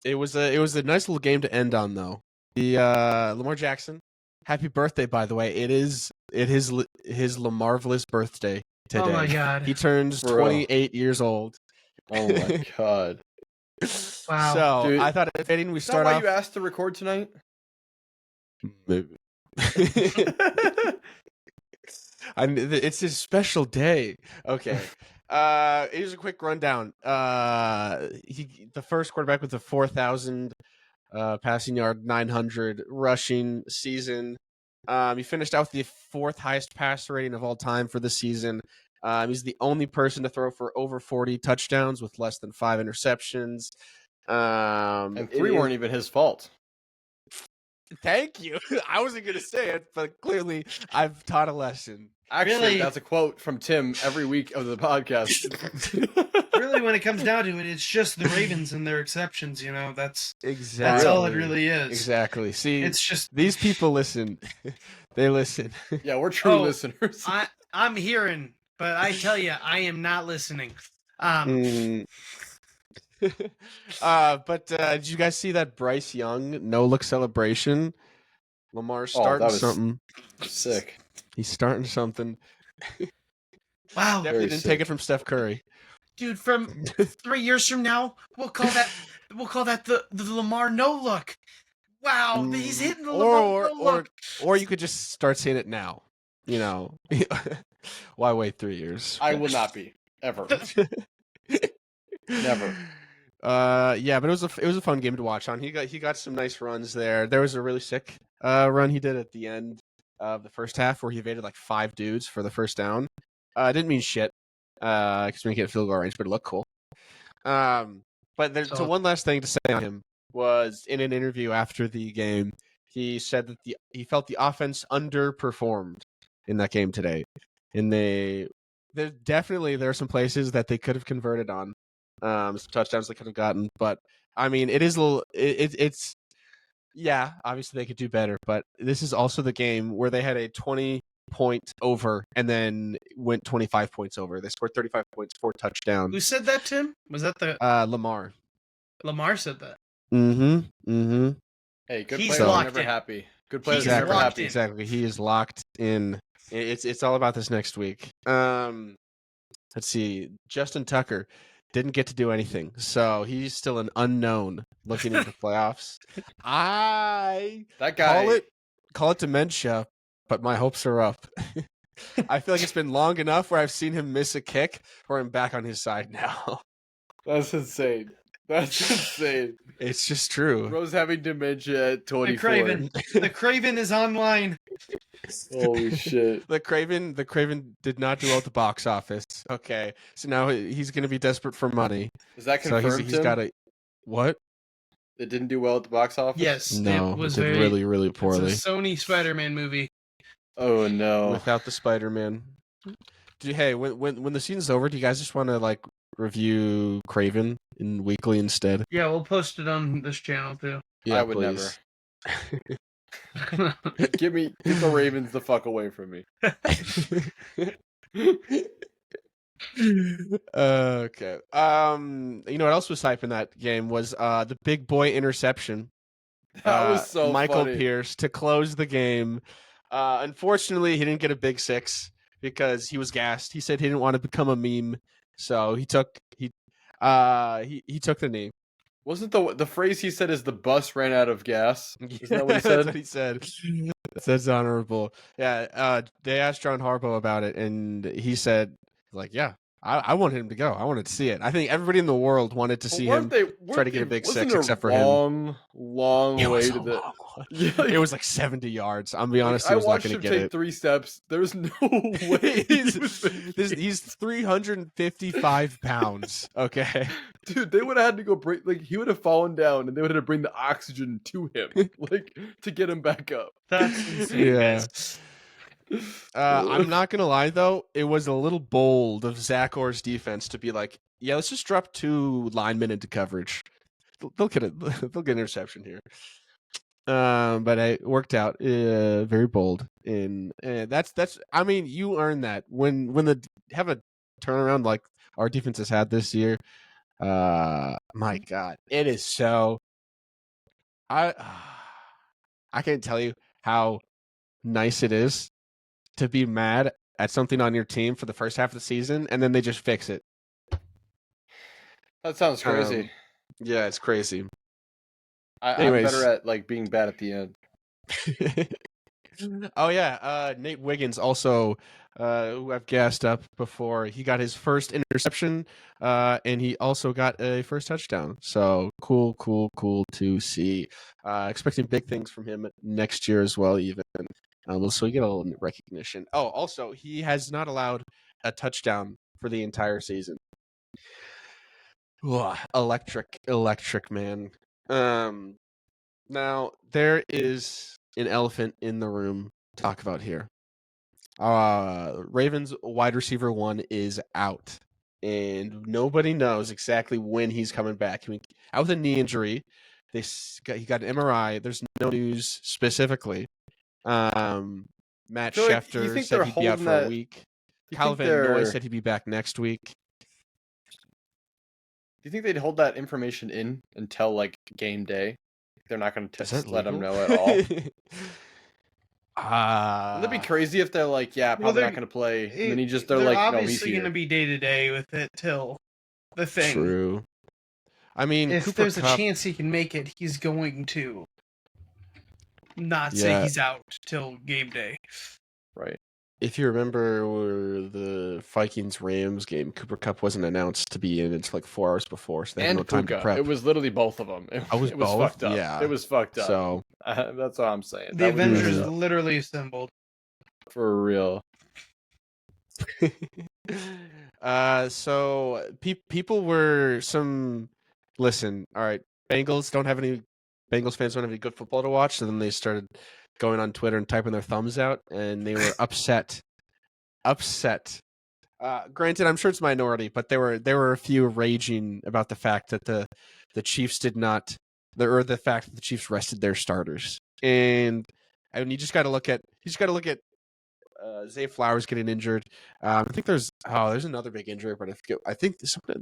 It was a nice little game to end on, though. The Lamar Jackson, happy birthday, by the way. It is his Lamarvelous birthday today. Oh my God. He turns Bro. 28 years old. Oh my god. Wow. So Dude, I thought if anything, we Is that start why off. you asked to record tonight? It's his special day. Okay. Here's a quick rundown. The first quarterback with the 4,000 passing yard, 900 rushing season. He finished out with the fourth highest passer rating of all time for the season. He's the only person to throw for over 40 touchdowns with less than 5 interceptions. And 3 weren't even his fault. Thank you. I wasn't going to say it, but clearly I've taught a lesson. Actually, Really? that's a quote from Tim every week of the podcast. Really, when it comes down to it, it's just the Ravens and their exceptions. That's Exactly. all it really is. Exactly. See, It's just these people listen. They listen. Yeah, we're true Oh, listeners. I'm hearing, but I tell you, I am not listening. Mm. Did you guys see that Bryce Young no-look celebration? Lamar's starting was something. Sick. He's starting something. Wow, Definitely Very didn't sick. take it from Steph Curry. dude, from 3 years from now, we'll call that the Lamar no look. Wow, he's hitting the Lamar no look. Or you could just start saying it now. Why wait 3 years? I will not be. Ever. Never. Yeah, but it was a fun game to watch on. He got some nice runs there. There was a really sick run he did at the end of the first half where he evaded like 5 dudes for the first down. Didn't mean shit because we didn't get field goal range, but it looked cool. But there's so one last thing to say on him was in an interview after the game, he said that he felt the offense underperformed in that game today, and there are some places that they could have converted on. Some touchdowns they could have gotten, but I mean, it is a little. It's yeah, obviously they could do better, but this is also the game where they had a 20-point over and then went 25 points over. They scored 35 points, 4 touchdowns. Who said that, Tim? Was that the Lamar? Lamar said that. Mm-hmm. Hey, good He's players are locked never in. happy. Good players He's are never locked happy. in. Exactly. He is locked in. It's all about this next week. Let's see. Justin Tucker didn't get to do anything, so he's still an unknown looking into the playoffs. That guy. Call it dementia, but my hopes are up. I feel like it's been long enough where I've seen him miss a kick where I'm back on his side now. That's insane. That's insane. It's just true. Bro's having dementia at 24. The Craven is online. Holy shit. The Craven did not do well at the box office. Okay, so now he's going to be desperate for money. Is that So confirmed, he's Tim? got a what? It didn't do well at the box office? Yes, No, it was did very really, really poorly It's a Sony Spider-Man movie. Oh, no. without the Spider-Man. Hey, when the season's over, do you guys just want to like review Craven in weekly instead? Yeah, we'll post it on this channel too. Yeah, I would please. Get the Ravens the fuck away from me. Okay. You know what else was hype in that game was the big boy interception. That was so Michael funny. Pierce to close the game. Unfortunately, he didn't get a big 6 because he was gassed. He said he didn't want to become a meme, so he took the knee, Wasn't the phrase he said is the bus ran out of gas? Isn't that what he That's said? what he said. That's honorable. Yeah, they asked John Harbaugh about it, and he said, like, yeah, I wanted him to go. I wanted to see it. I think everybody in the world wanted to But see him try to get a big wasn't six, a except for him. long It was way a to the. long one. Yeah, It was like 70 yards. I'll be honest, I he was not watched going him to get take it. 3 steps. There's no way he's 355 pounds. Okay. Dude, they would have had to go bring he would have fallen down and they would have to bring the oxygen to him to get him back up. That's insane, Yeah. man. I'm not gonna lie though, it was a little bold of Zach Orr's defense to be like, yeah, let's just drop 2 linemen into coverage. They'll get it. They'll get an interception here. But it worked out. Very bold, and that's. I mean, you earn that when have a turnaround like our defense has had this year. My God, it is so. I can't tell you how nice it is to be mad at something on your team for the first half of the season, and then they just fix it. That sounds crazy. Yeah, it's crazy. I'm better at being bad at the end. Oh yeah, Nate Wiggins also, who I've gassed up before. He got his first interception, and he also got a first touchdown. So cool to see. Expecting big things from him next year as well. Even so, we get a little recognition. Oh, also he has not allowed a touchdown for the entire season. Ugh, electric man. Now there is an elephant in the room to talk about here. Ravens wide receiver 1 is out, and nobody knows exactly when he's coming back. Out with a knee injury. He got an MRI. There's no news specifically. Matt Schefter said he'd be out for a week. Kyle Van Noy said he'd be back next week. Do you think they'd hold that information in until game day? They're not going to let them know at all. Wouldn't that be crazy if they're like, yeah, probably not going to play, and then they're like, no, he's obviously going to be day to day with it till the thing. True. I mean, if Cooper there's Kupp, a chance he can make it, he's going to not say he's out till game day. Right. If you remember the Vikings-Rams game, Cooper Kupp wasn't announced to be in until 4 hours before, so they had no time to prep. It was literally both of them. It was fucked up. Yeah. It was fucked up. So that's what I'm saying. The Avengers literally assembled. For real. So people were listen, all right, Bengals fans don't have any good football to watch, so then they started going on Twitter and typing their thumbs out, and they were upset. Granted, I'm sure it's minority, but there were a few raging about the fact that the Chiefs did not, or the fact that the Chiefs rested their starters, and you just got to look at Zay Flowers getting injured. I think there's another big injury, but I think there's something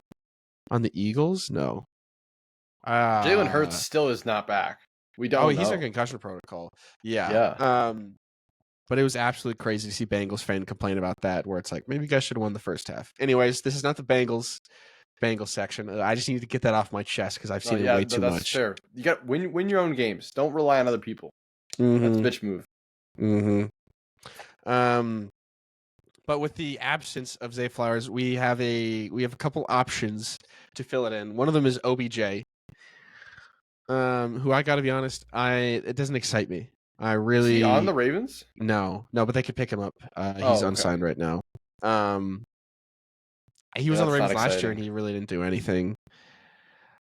on the Eagles. No, Jalen Hurts still is not back. We don't. He's in concussion protocol. Yeah. But it was absolutely crazy to see Bengals fan complain about that, where it's like, maybe you guys should have won the first half. Anyways, this is not the Bengals section. I just need to get that off my chest because I've seen it way too much. That's fair. You got win your own games. Don't rely on other people. Mm-hmm. That's a bitch move. Mm-hmm. But with the absence of Zay Flowers, we have a couple options to fill it in. One of them is OBJ. Who I got to be honest, it doesn't excite me. Is he on the Ravens? No, but they could pick him up. He's unsigned right now. He was on the Ravens last year, and he really didn't do anything.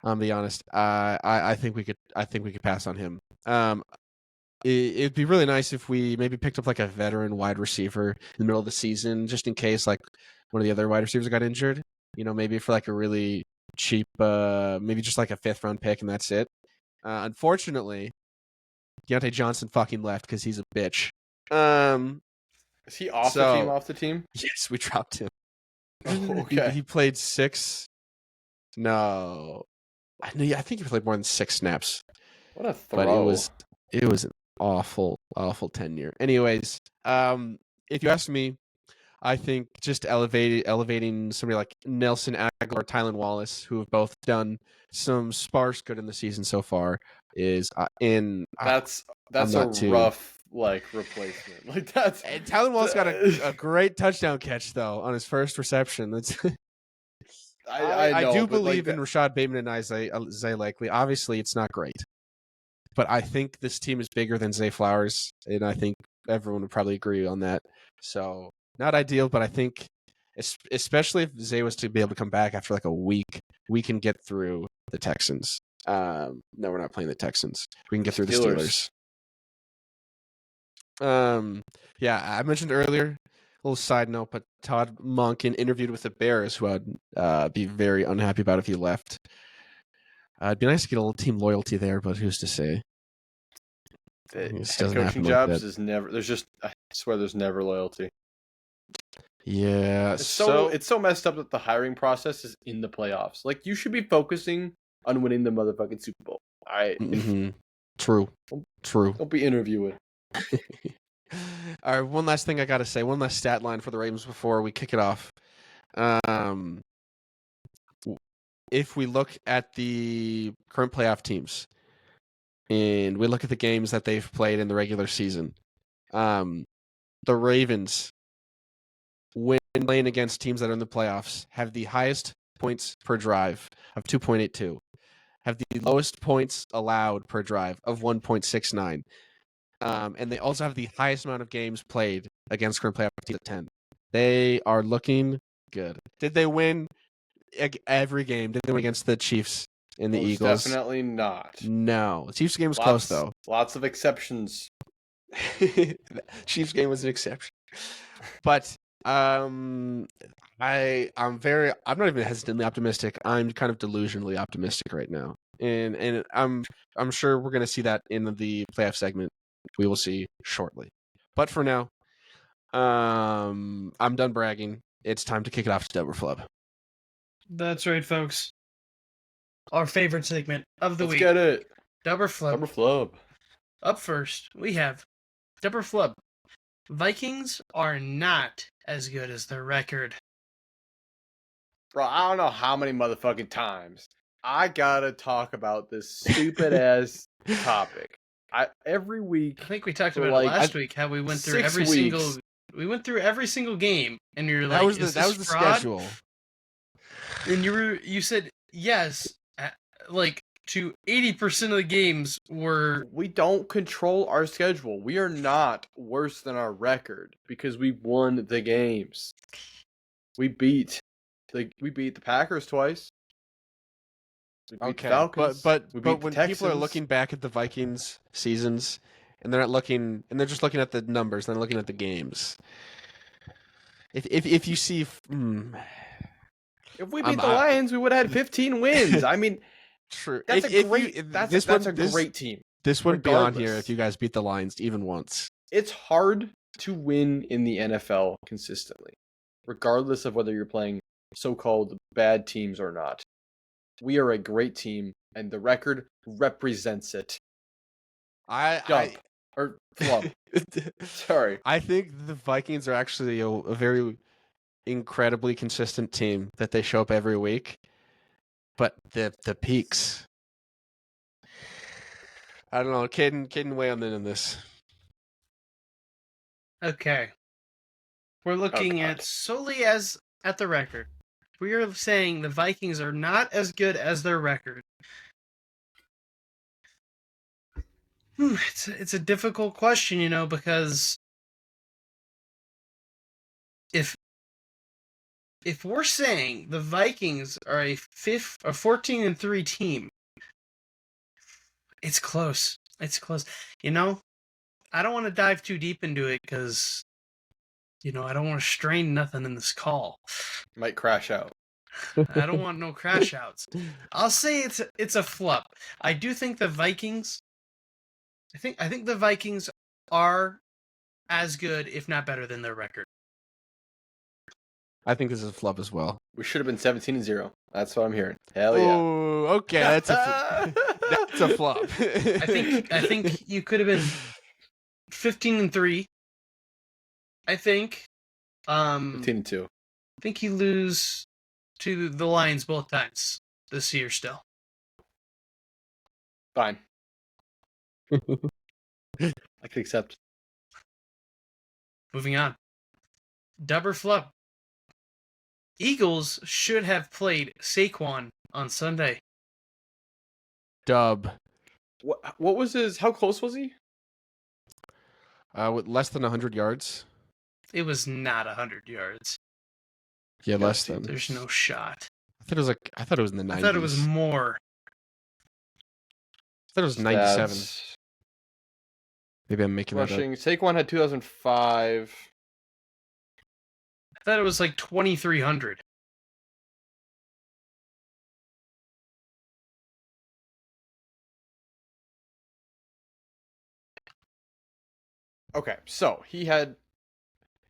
I'll be honest. I think we could pass on him. It'd be really nice if we maybe picked up a veteran wide receiver in the middle of the season, just in case one of the other wide receivers got injured. Maybe for a really cheap, maybe just a 5th round pick, and that's it. Unfortunately, Deontay Johnson fucking left because he's a bitch. Is he off the team? Yes, we dropped him. Oh, okay. He played 6. No, I think he played more than 6 snaps. What a throw! But it was an awful tenure. Anyways, if you ask me, I think just elevating somebody like Nelson Aguilar, Tylan Wallace, who have both done some sparse good in the season so far, is That's I'm a not too- rough replacement. Like that's And Tylan Wallace got a great touchdown catch though on his first reception. That's I know, do but believe like in Rashad Bateman and Isaiah Likely. Obviously, it's not great, but I think this team is bigger than Zay Flowers, and I think everyone would probably agree on that. So not ideal, but I think, especially if Zay was to be able to come back after like a week, we can get through the Texans. No, we're not playing the Texans. We can get through the Steelers. Yeah, I mentioned earlier, a little side note, but Todd Monken interviewed with the Bears, who I'd be very unhappy about if he left. It'd be nice to get a little team loyalty there, but who's to say? head doesn't coaching happen like jobs that. is never. There's just I swear there's never loyalty. Yeah, It's so messed up that the hiring process is in the playoffs. Like you should be focusing on winning the motherfucking Super Bowl. True. Don't be interviewing. All right, one last thing I got to say. One last stat line for the Ravens before we kick it off. If we look at the current playoff teams and we look at the games that they've played in the regular season, the Ravens, when playing against teams that are in the playoffs, have the highest points per drive of 2.82, have the lowest points allowed per drive of 1.69. And they also have the highest amount of games played against current playoff teams at 10. They are looking good. Did they win every game? Did they win against the Chiefs and the Eagles? Definitely not. No. The Chiefs game was close, though. Lots of exceptions. Chiefs game was an exception. But I'm not even hesitantly optimistic. I'm kind of delusionally optimistic right now. And I'm sure we're going to see that in the playoff segment. We will see shortly. But for now, I'm done bragging. It's time to kick it off to Double Flub. That's right, folks. Our favorite segment of the week. Let's get it. Double Flub. Double Flub. Up first, we have Double Flub. Vikings are not as good as their record. Bro, I don't know how many motherfucking times I gotta talk about this stupid ass topic. Every week. I think we talked about it last week. How we went through every single game, and you're like, that was the schedule. And you said yes, like to 80% of the games were. We don't control our schedule. We are not worse than our record because we won the games. We beat the Packers twice. Okay, Falcons, but when people are looking back at the Vikings seasons, and they're just looking at the numbers, they're looking at the games. If you see, if we beat the Lions, we would have had 15 wins. I mean, true. That's a great team. This wouldn't be on here if you guys beat the Lions even once. It's hard to win in the NFL consistently, regardless of whether you're playing so-called bad teams or not. We are a great team, and the record represents it. Flub. Sorry. I think the Vikings are actually a very incredibly consistent team that they show up every week. But the peaks. I don't know. Caden weigh in on this. Okay. We're looking at solely at the record. We are saying the Vikings are not as good as their record. It's a difficult question, because if we're saying the Vikings are a 14-3 team, it's close. It's close. I don't want to dive too deep into it because I don't want to strain nothing in this call. Might crash out. I don't want no crash outs. I'll say it's a flub. I do think the Vikings. I think the Vikings are as good, if not better, than their record. I think this is a flub as well. We should have been 17-0. That's what I'm hearing. Hell yeah. Oh, okay, that's a flop. I think you could have been 15-3. I think 15-2. I think he lose to the Lions both times this year still. Fine. I can accept. Moving on. Dub or flub? Eagles should have played Saquon on Sunday. Dub. What was his? How close was he? With less than 100 yards. It was not 100 yards. Yeah, less than. There's no shot. I thought it was in the 90s. I thought it was more. I thought it was 97. Stats. Maybe I'm making that up. Rushing. Saquon had 2005. I thought it was like 2,300. Okay, so he had.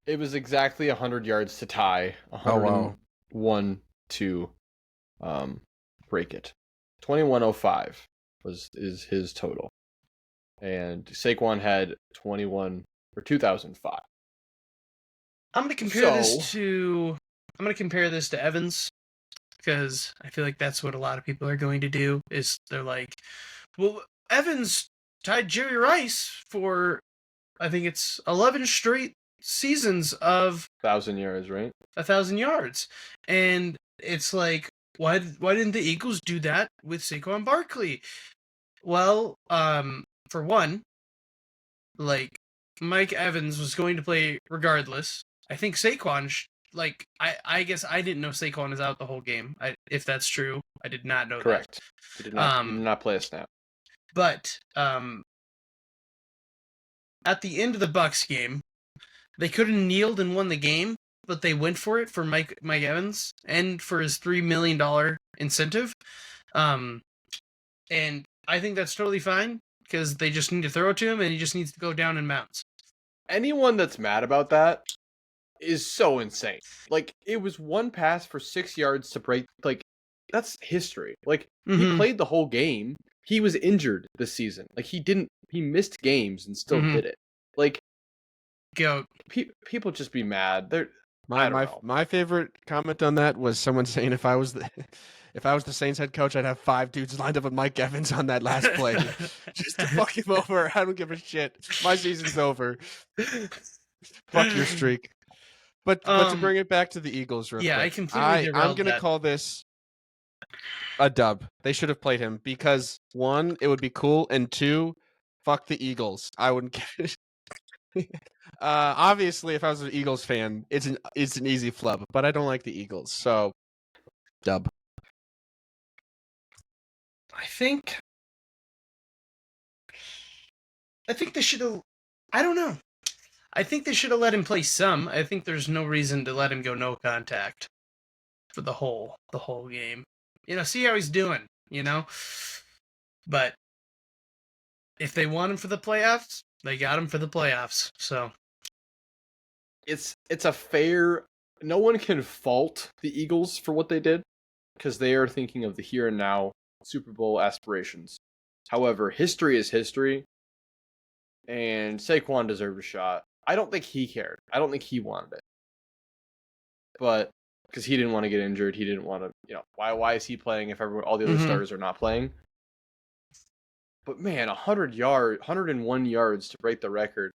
It was exactly 100 yards to tie. 101 to break it. 2105 is his total, and Saquon had 21 for 2005. I'm gonna compare this to Evans, because I feel like that's what a lot of people are going to do. Is they're like, well, Evans tied Jerry Rice for, I think it's 11 straight seasons of 1,000 yards, right? 1,000 yards, and it's like, why didn't the Eagles do that with Saquon Barkley? Well, for one, like, Mike Evans was going to play regardless. I think Saquon, I guess I didn't know Saquon is out the whole game. If that's true, I did not know Correct. that. He did not play a snap. But at the end of the Bucs game, they could have kneeled and won the game, but they went for it for Mike Evans and for his $3 million incentive. And I think that's totally fine, because they just need to throw it to him, and he just needs to go down in bounds. Anyone that's mad about that is so insane. Like, it was one pass for 6 yards to break. Like, that's history. Like, he played the whole game. He was injured this season. Like, he missed games and still did it. Like, people just be mad. My favorite comment on that was someone saying if I was the Saints head coach, I'd have 5 dudes lined up with Mike Evans on that last play just to fuck him over. I don't give a shit. My season's over. Fuck your streak. But to bring it back to the Eagles real quick. I completely I'm going to call this a dub. They should have played him because 1, it would be cool, and 2, fuck the Eagles. I wouldn't care. Obviously, if I was an Eagles fan, it's an easy flub, but I don't like the Eagles, so dub. I think they should have. I don't know. I think they should have let him play some. I think there's no reason to let him go no contact for the whole game. See how he's doing. But if they want him for the playoffs, they got him for the playoffs. So it's a fair. No one can fault the Eagles for what they did, because they are thinking of the here and now Super Bowl aspirations. However, history is history, and Saquon deserved a shot. I don't think he cared. I don't think he wanted it. But because he didn't want to get injured, he didn't want to, why is he playing if all the other starters are not playing? But man, 101 yards to break the record.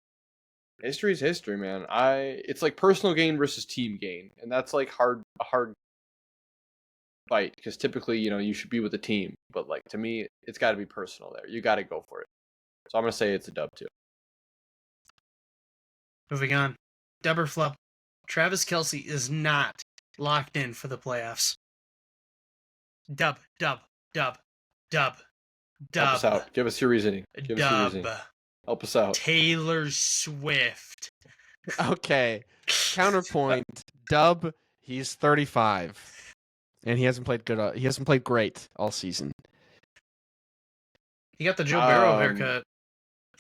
History is history, man. It's like personal gain versus team gain, and that's like a hard fight, because typically, you should be with the team, but like, to me, it's got to be personal there. You got to go for it. So I'm gonna say it's a dub too. Moving on. Dub or flub? Travis Kelce is not locked in for the playoffs. Dub. Help us out. Give us your reasoning. Help us out. Taylor Swift. Okay. Counterpoint. Dub. He's 35, and he hasn't played good. He hasn't played great all season. He got the Joe Burrow haircut.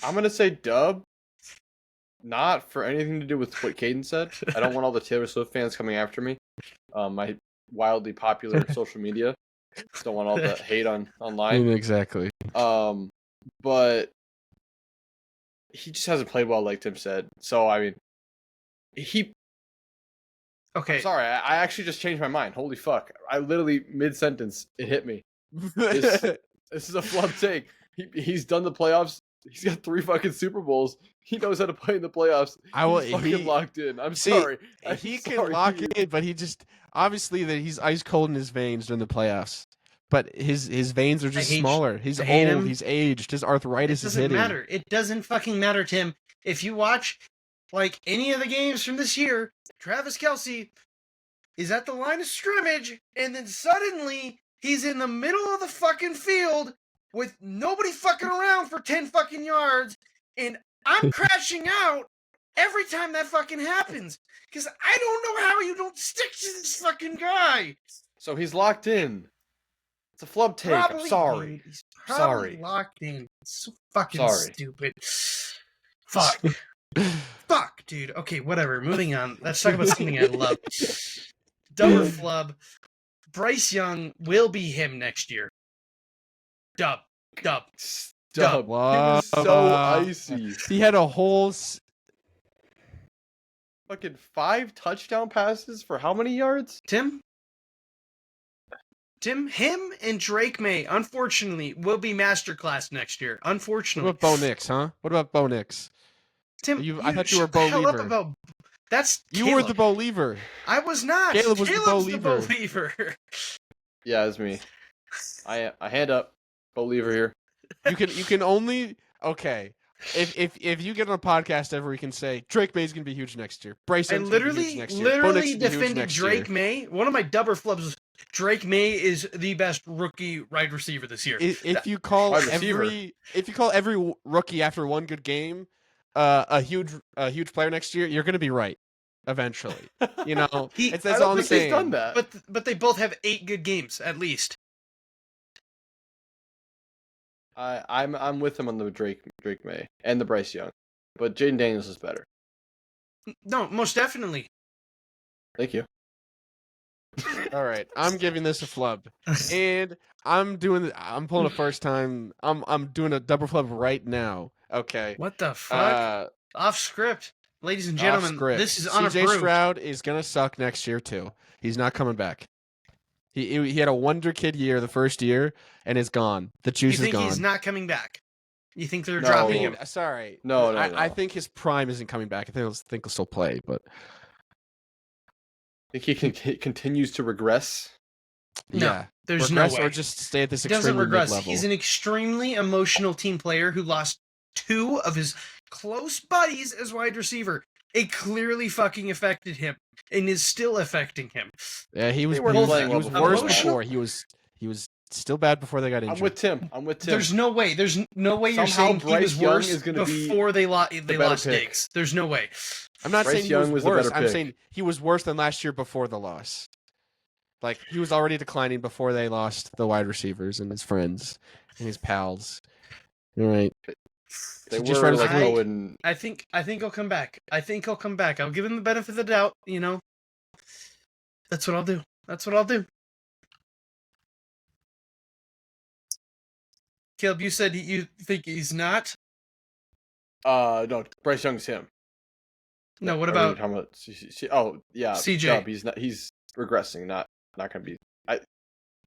I'm gonna say dub. Not for anything to do with what Caden said. I don't want all the Taylor Swift fans coming after me. My wildly popular social media. Just don't want all the hate online. Exactly. But he just hasn't played well, like Tim said. So I mean, Okay. I'm sorry, I actually just changed my mind. Holy fuck! I literally mid-sentence it hit me. This is a flub take. He's done the playoffs. He's got 3 fucking Super Bowls. He knows how to play in the playoffs. He's fucking locked in. I'm sorry. He can lock in, but he just obviously that he's ice cold in his veins during the playoffs. But his veins are just smaller. He's hate old. him. He's aged. His arthritis is It hitting. doesn't matter. It doesn't fucking matter, Tim. If you watch like any of the games from this year, Travis Kelce is at the line of scrimmage, and then suddenly he's in the middle of the fucking field with nobody fucking around for 10 fucking yards, and I'm crashing out every time that fucking happens. Because I don't know how you don't stick to this fucking guy. So he's locked in. It's a flub take. I'm sorry. Dude, he's probably locked in. It's so fucking stupid. Fuck. Fuck, dude. Okay, whatever. Moving on. Let's talk about something I love. Dub or flub. Bryce Young will be him next year. Dub. Dub. He was so icy. He had a whole fucking 5 touchdown passes for how many yards? Tim, him and Drake May, unfortunately, will be masterclass next year. Unfortunately. What about Bo Nix, huh? What about Bo Nix? Tim, I thought you were Bo Lever. That's you Caleb. were the Bo Lever. I was not. Caleb was Caleb's the Bo Lever. Yeah, it's me. I hand up. Bo Lever here. You can only okay. If you get on a podcast ever, we can say Drake May's gonna be huge next year. Bryce Young's gonna be huge next year. Literally defended Drake May. One of my dubber flubs. Drake May is the best rookie wide receiver this year. If you call every rookie after one good game a huge player next year, you're gonna be right eventually. You know, that's all I'm saying. He's done that. But they both have 8 good games at least. I'm with him on the Drake May and the Bryce Young, but Jaden Daniels is better. No, most definitely. Thank you. All right, I'm giving this a flub, and I'm pulling a first time. I'm doing a double flub right now. Okay. What the fuck? Off script, ladies and gentlemen. This is unapproved. CJ Stroud is gonna suck next year too. He's not coming back. He had a wonder kid year the first year and is gone. The juice is gone. You think he's not coming back? You think they're dropping him? Sorry. No. I think his prime isn't coming back. I think he'll still play, but think he continues to regress. Yeah, there's no way. Or just stay at this extremely doesn't regress. Mid-level. He's an extremely emotional team player who lost 2 of his close buddies as wide receiver. It clearly fucking affected him and is still affecting him. Yeah, he was worse before. He was still bad before they got injured. I'm with Tim. There's no way you're saying he was worse before they lost Diggs. There's no way. I'm not saying he was worse. I'm saying he was worse than last year before the loss. Like, he was already declining before they lost the wide receivers and his friends and his pals. All right. They were like going. I think he'll come back. I'll give him the benefit of the doubt. You know. That's what I'll do. Caleb, you said you think he's not. No, Bryce Young's him. No, what about? Oh yeah, CJ. Dub, he's not. He's regressing. Not gonna be.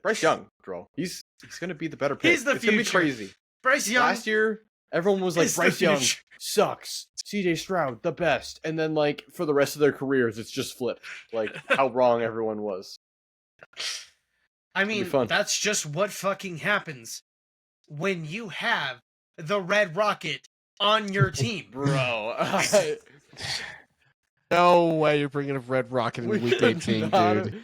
Bryce Young, bro. He's gonna be the better pick. He's the future. Gonna be crazy. Bryce Young. Last year, everyone was like, Bryce Young sucks. CJ Stroud, the best. And then, like, for the rest of their careers, it's just flipped. Like, how wrong everyone was. I mean, that's just what fucking happens when you have the Red Rocket on your team. Bro. No way you're bringing up Red Rocket in week 18, dude.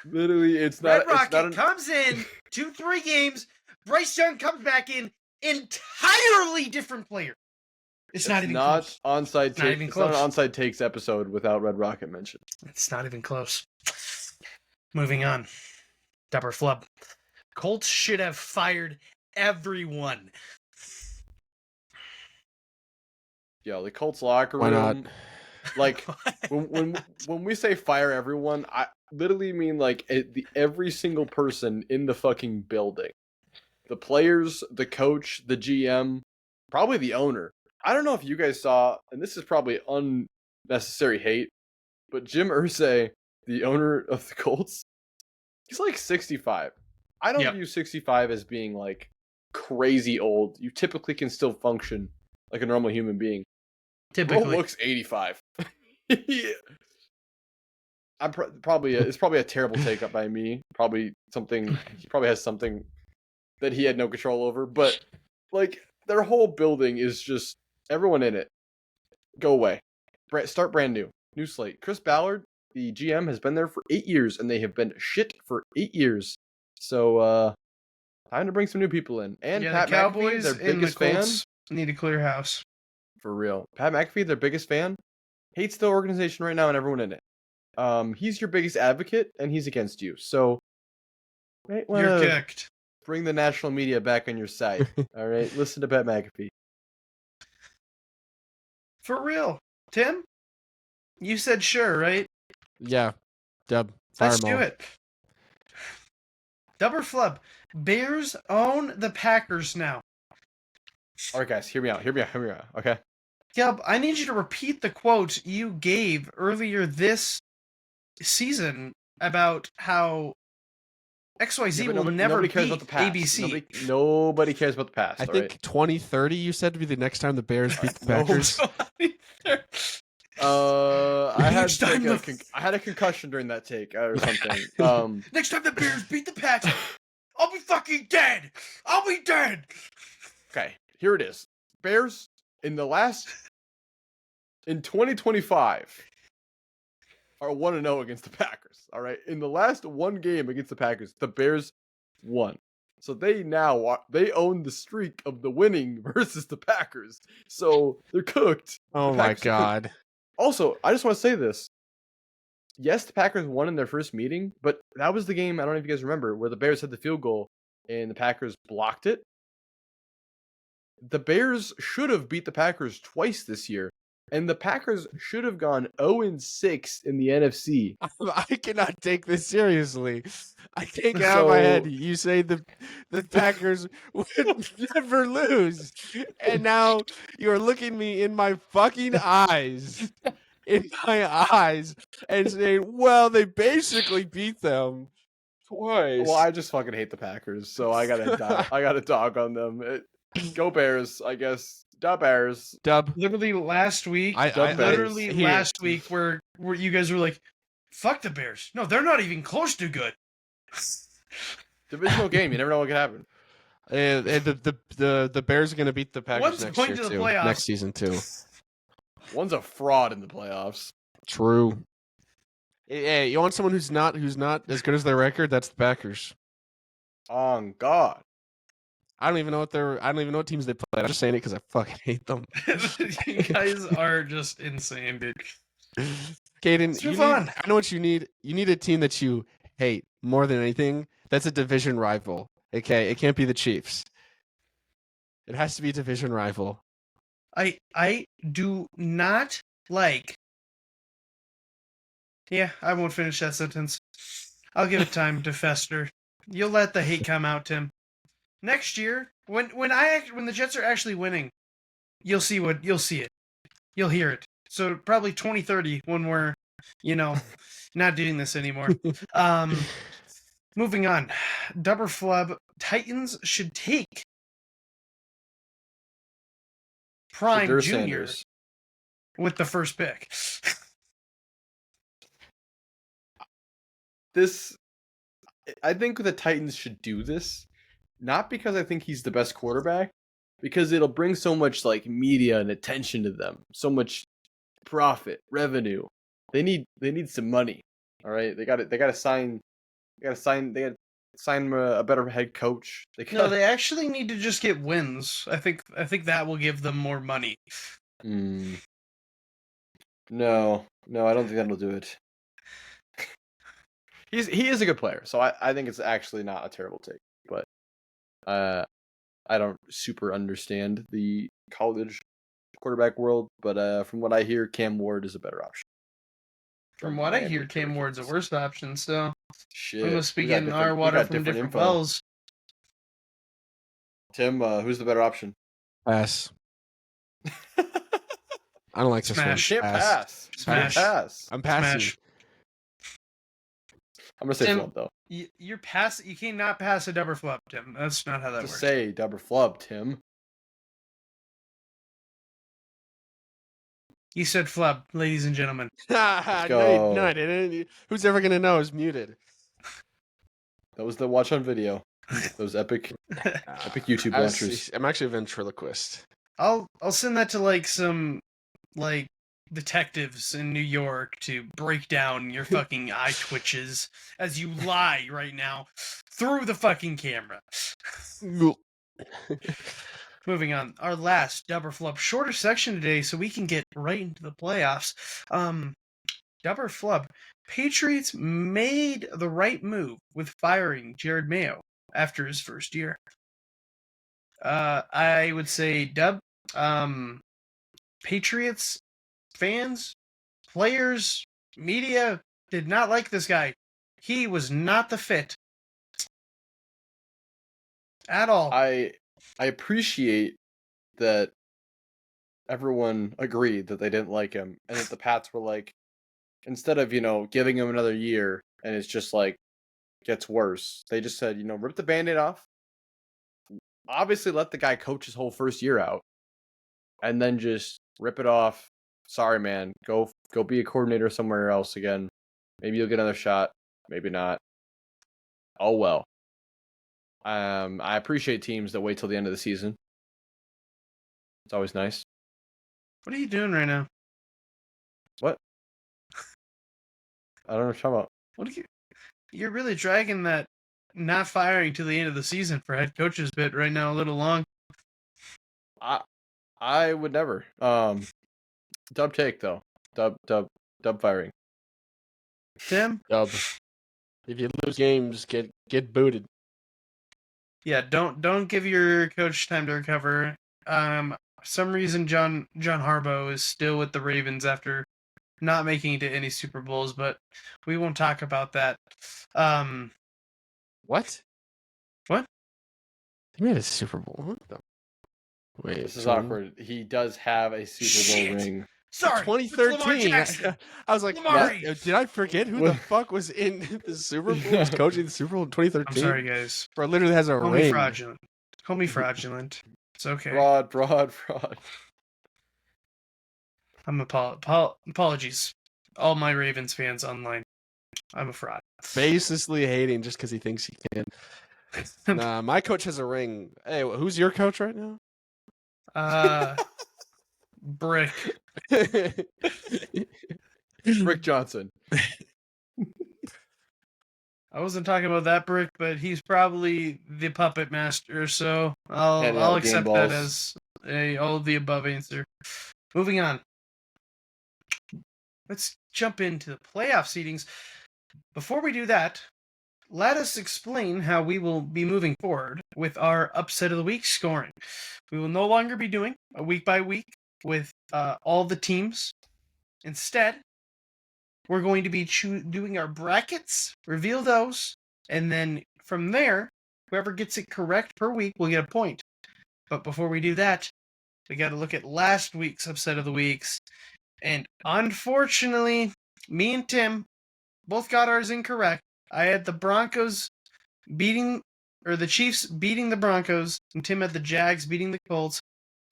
Literally, it's not. Red Rocket comes in 2-3 games. Bryce Young comes back in, entirely different player. It's not even close. Onside Takes. It's not an Onside Takes episode without Red Rocket mentioned. It's not even close. Moving on. Dubber Flub. Colts should have fired everyone. Yeah, the Colts locker room. Why not? Like, when we say fire everyone, I literally mean like every single person in the fucking building. The players, the coach, the GM, probably the owner. I don't know if you guys saw, and this is probably unnecessary hate, but Jim Irsay the owner of the Colts, he's like 65. I don't Yep. view 65 as being like crazy old. You typically can still function like a normal human being. Bro Typically. looks 85. Yeah. I'm probably it's probably a terrible take up by me. Probably something he probably has something that he had no control over. But like their whole building is just everyone in it. Go away. Start brand new slate. Chris Ballard, the GM, has been there for 8 years, and they have been shit for 8 years. So time to bring some new people in. And Yeah, Pat the Cowboys McAfee, their and the biggest fan, Colts need to clear house. for real. Pat McAfee, their biggest fan, hates the organization right now and everyone in it. He's your biggest advocate, and he's against you. So, right, You're kicked. bring the national media back on your side. All right, listen to Pat McAfee. For real. Tim? You said sure, right? Yeah, Dub. Fire Let's 'em do all. it. Dub or flub? Bears own the Packers now. All right, guys, hear me out. Okay. Dub, I need you to repeat the quote you gave earlier this season about how XYZ Yeah, but will never nobody beat cares about the past. ABC. Nobody cares about the past. I all think right? 2030. You said to be the next time the Bears beat the No. Packers. I had Next time I had a concussion during that take or something. Next time the Bears beat the Packers, I'll be fucking dead. I'll be dead. Okay, here it is. Bears in 2025 are 1-0 against the Packers. All right, in the last one game against the Packers, the Bears won. So they own the streak of the winning versus the Packers. So they're cooked. Oh The my Packers are cooked. God. Also, I just want to say this. Yes, the Packers won in their first meeting, but that was the game, I don't know if you guys remember, where the Bears had the field goal and the Packers blocked it. The Bears should have beat the Packers twice this year, and the Packers should have gone 0-6 in the NFC. I cannot take this seriously. I can't get out of my head. So- You say the Packers would never lose, and now you are looking me in my fucking eyes, and saying, "Well, they basically beat them twice." Well, I just fucking hate the Packers, so I gotta dog on them. Go Bears, I guess. Da Bears. Dub. Literally last week, Here. last week, where you guys were like, "Fuck the Bears." No, they're not even close to good. Divisional game, you never know what could happen. And the Bears are going to beat the Packers One's next going year to the too. playoffs. Next season too. One's a fraud in the playoffs. True. Hey, you want someone who's not as good as their record? That's the Packers. On God. I don't even know what teams they play. I'm just saying it because I fucking hate them. You guys are just insane, dude. Caden, Let's move on. I know what you need. You need a team that you hate more than anything. That's a division rival. Okay, it can't be the Chiefs. It has to be a division rival. I do not like. Yeah, I won't finish that sentence. I'll give it time to fester. You'll let the hate come out, Tim. Next year, when the Jets are actually winning, you'll see it. You'll hear it. So probably 2030 when we're, not doing this anymore. Moving on. Dubber Flub. Titans should take Prime Shadur Jr. Sanders. with the first pick. I think the Titans should do this, not because I think he's the best quarterback, because it'll bring so much like media and attention to them, so much profit, revenue. They need some money. All right, they got to sign a better head coach. No, they actually need to just get wins. I think that will give them more money. No, I don't think that'll do it. He is a good player, so I think it's actually not a terrible take. But I don't super understand the college quarterback world. But from what I hear, Cam Ward is a better option. From what I hear, Cam Ward's the worst option. So Shit, we must be we got getting our water got from different info. wells. Tim, who's the better option? Pass. I don't like Smash. this one. Can't pass. Smash. Can't pass. I'm passing. Smash. I'm gonna say Tim, Flub though. You're pass. You cannot pass a dub or flub, Tim. That's not how that Just works. say Dub or Flub, Tim. You said flub, ladies and gentlemen. No, I didn't. Who's ever gonna know? Is muted. That was the watch on video. Those epic YouTube watchers. I'm actually a ventriloquist. I'll send that to like some like detectives in New York to break down your fucking eye twitches as you lie right now through the fucking camera. Moving on, our last dub or flub, shorter section today, so we can get right into the playoffs. Dub or flub, Patriots made the right move with firing Jared Mayo after his first year. I would say dub. Patriots fans, players, media did not like this guy. He was not the fit at all. I appreciate that everyone agreed that they didn't like him, and that the Pats were like, instead of giving him another year, and it's just like gets worse, they just said, rip the Band-Aid off. Obviously, let the guy coach his whole first year out, and then just rip it off. Sorry, man. Go be a coordinator somewhere else again. Maybe you'll get another shot. Maybe not. Oh well. I appreciate teams that wait till the end of the season. It's always nice. What are you doing right now? What? I don't know what you're talking about. What are you? You're really dragging that not firing to the end of the season for head coach's bit right now a little long. I would never. Dub take though. Dub firing. Tim? Dub. If you lose games, get booted. Yeah, don't give your coach time to recover. Some reason John Harbaugh is still with the Ravens after not making it to any Super Bowls, but we won't talk about that. What? What? He made a Super Bowl. What the? Wait, This is awkward. He does have a Super Bowl ring. Sorry, 2013. I was like, Lamar. did I forget who the fuck was in the Super Bowl? Was coaching the Super Bowl in 2013? I'm sorry, guys. Bro, literally has a Call ring. me fraudulent. Call me fraudulent. It's okay. Fraud. I'm apologies. All my Ravens fans online. I'm a fraud. Baselessly hating just because he thinks he can. Nah, my coach has a ring. Hey, who's your coach right now? Brick. Rick Johnson. I wasn't talking about that Brick, but he's probably the puppet master, so I'll accept that as a all of the above answer. Moving on. Let's jump into the playoff seedings. Before we do that, let us explain how we will be moving forward with our upset of the week scoring. We will no longer be doing a week by week with all the teams. Instead, we're going to be doing our brackets, reveal those, and then from there, whoever gets it correct per week will get a point. But before we do that, we got to look at last week's upset of the weeks. And unfortunately, me and Tim both got ours incorrect. I had the Chiefs beating the Broncos, and Tim had the Jags beating the Colts.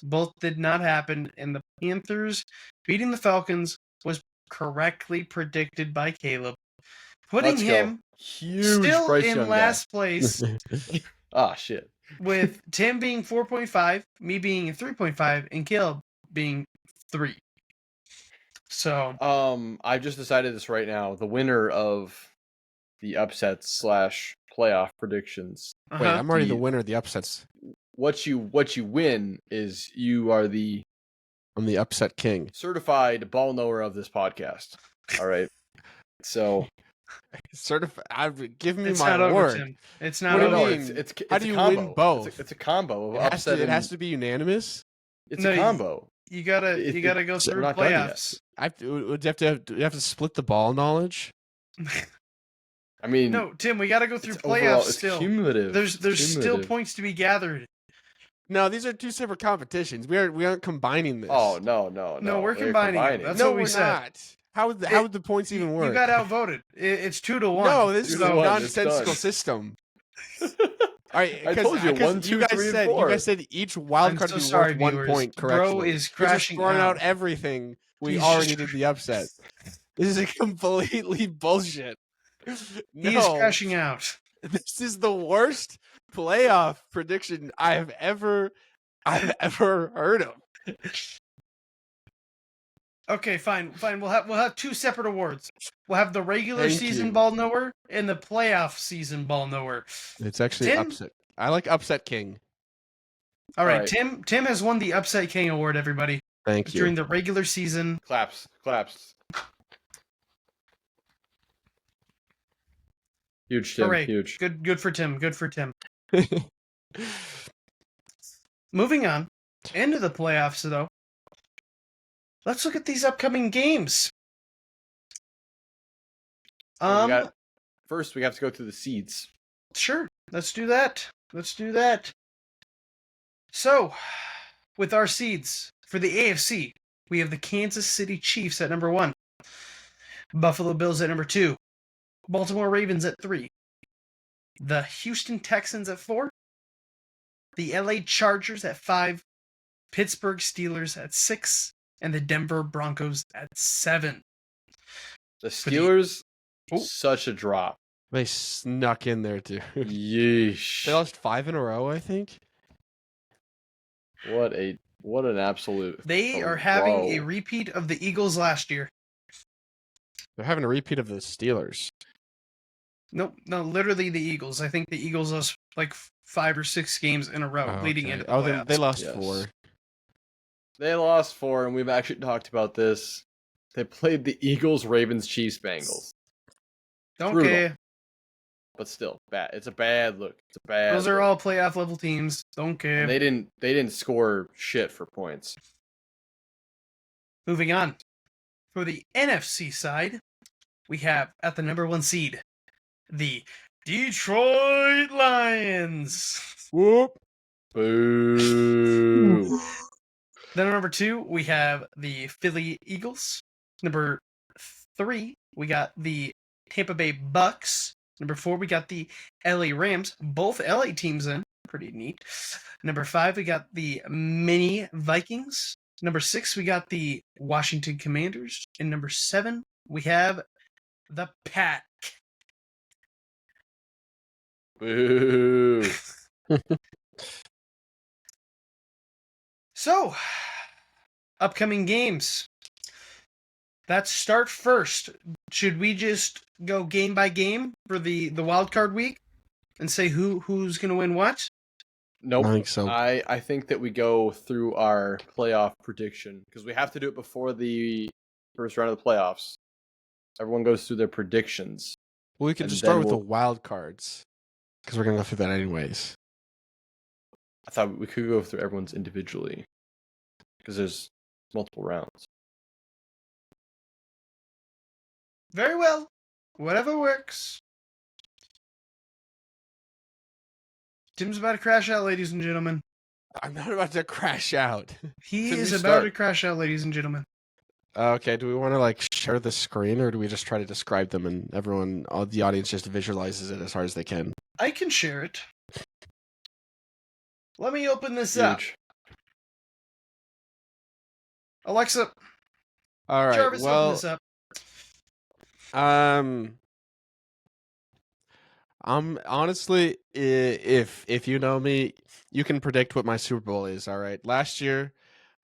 Both did not happen, and the Panthers beating the Falcons was correctly predicted by Caleb, putting him huge still in last place. Ah, shit. With Tim being 4.5, me being 3.5, and Caleb being 3. So, I've just decided this right now. The winner of the upsets / playoff predictions. Wait, I'm already the winner of the upsets. What you win is you are the I'm the upset king. certified ball knower of this podcast. All right. So certified. Give me it's my not award. over, Tim. It's not What do you over. mean? It's How a do you combo. win both? It's a combo of It upset. it has to be unanimous. It's a combo. You gotta go We're through not done yet. playoffs. Do you have to split the ball knowledge? I mean, No, Tim, we gotta go through it's playoffs overall, it's still. cumulative. There's still Cumulative. points to be gathered. No, these are two separate competitions. We aren't combining this. Oh no! No, we're They're combining it. That's no, what we we're said. not. How would the points even work? You got outvoted. It's 2-1. No, this is a 2-1, nonsensical it's done. system. All right, I told you, 1, 2, 3, and 4. You guys said each wild I'm card so would be sorry, worth 1 viewers. point Bro correctly. is You're just crashing throwing out out. everything. We He's already just- did the upset. This is a completely bullshit. He is crashing out. This is the worst playoff prediction I've ever heard of. Okay, fine. We'll have 2 separate awards. We'll have the regular Thank season you. ball knower and the playoff season ball knower. It's actually Tim? upset. I like upset king. All right, Alright. Tim has won the Upset King award, everybody, Thank you. during the regular season. Claps. Huge, Tim. Hooray. Huge. Good for Tim. Good for Tim. Moving on into the playoffs, though. Let's look at these upcoming games. First, we have to go through the seeds. Sure. Let's do that. So, with our seeds for the AFC, we have the Kansas City Chiefs at number 1, Buffalo Bills at number 2, Baltimore Ravens at 3, the Houston Texans at 4, the LA Chargers at 5, Pittsburgh Steelers at 6, and the Denver Broncos at 7. The Steelers, Oh. such a drop. They snuck in there, dude. Yeesh. They lost 5 in a row, I think. What an absolute. They are having a repeat of the Eagles last year. They're having a repeat of the Steelers. No, literally the Eagles. I think the Eagles lost like 5 or 6 games in a row Oh, leading okay. into the Oh, playoffs. they lost Yes. 4. They lost 4, and we've actually talked about this. They played the Eagles, Ravens, Chiefs, Bengals. Don't brutal. care. But still, bad. It's a bad look. Those are all playoff level teams. Don't care. And they didn't score shit for points. Moving on. For the NFC side, we have at the number 1 seed, the Detroit Lions. Whoop. Boo. Then at number 2, we have the Philly Eagles. Number 3, we got the Tampa Bay Bucks. Number 4, we got the LA Rams. Both LA teams in. Pretty neat. Number 5, we got the mini Vikings. Number 6, we got the Washington Commanders. And number 7, we have the Pack. Boo. So, upcoming games. Let's start first. Should we just go game by game for the wild card week and say who's going to win what? Nope. I think so. I think that we go through our playoff prediction because we have to do it before the first round of the playoffs. Everyone goes through their predictions. Well, we can And just then start with the we'll- wild cards because we're gonna go through that anyways. I thought we could go through everyone's individually because there's multiple rounds. Very well. Whatever works. Tim's about to crash out, ladies and gentlemen. I'm not about to crash out. He Tim, is you about start. to crash out, ladies and gentlemen. Okay, do we want to like share the screen or do we just try to describe them and everyone, all the audience just visualizes it as hard as they can? I can share it. Let me open this up. Huge. Alexa, All right. Jarvis, open well, this up. I'm honestly, if you know me, you can predict what my Super Bowl is. All right. Last year,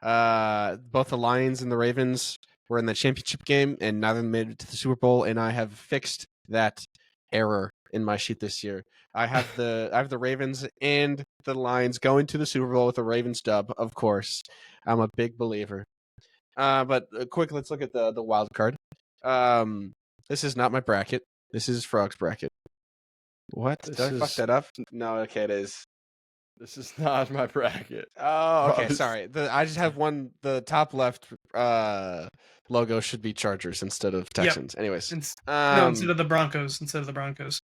both the Lions and the Ravens were in the championship game, and neither of them made it to the Super Bowl. And I have fixed that error in my sheet this year. I have the Ravens and the Lions going to the Super Bowl with a Ravens dub. Of course, I'm a big believer. But quick, let's look at the wild card. This is not my bracket. This is Frog's bracket. What? This Did I fuck is- that up? No, okay, it is. This is not my bracket. Oh, okay, Frog's- sorry. I just have one. The top left logo should be Chargers instead of Texans. Anyways, No, instead of the Broncos. oh, instead of the Broncos.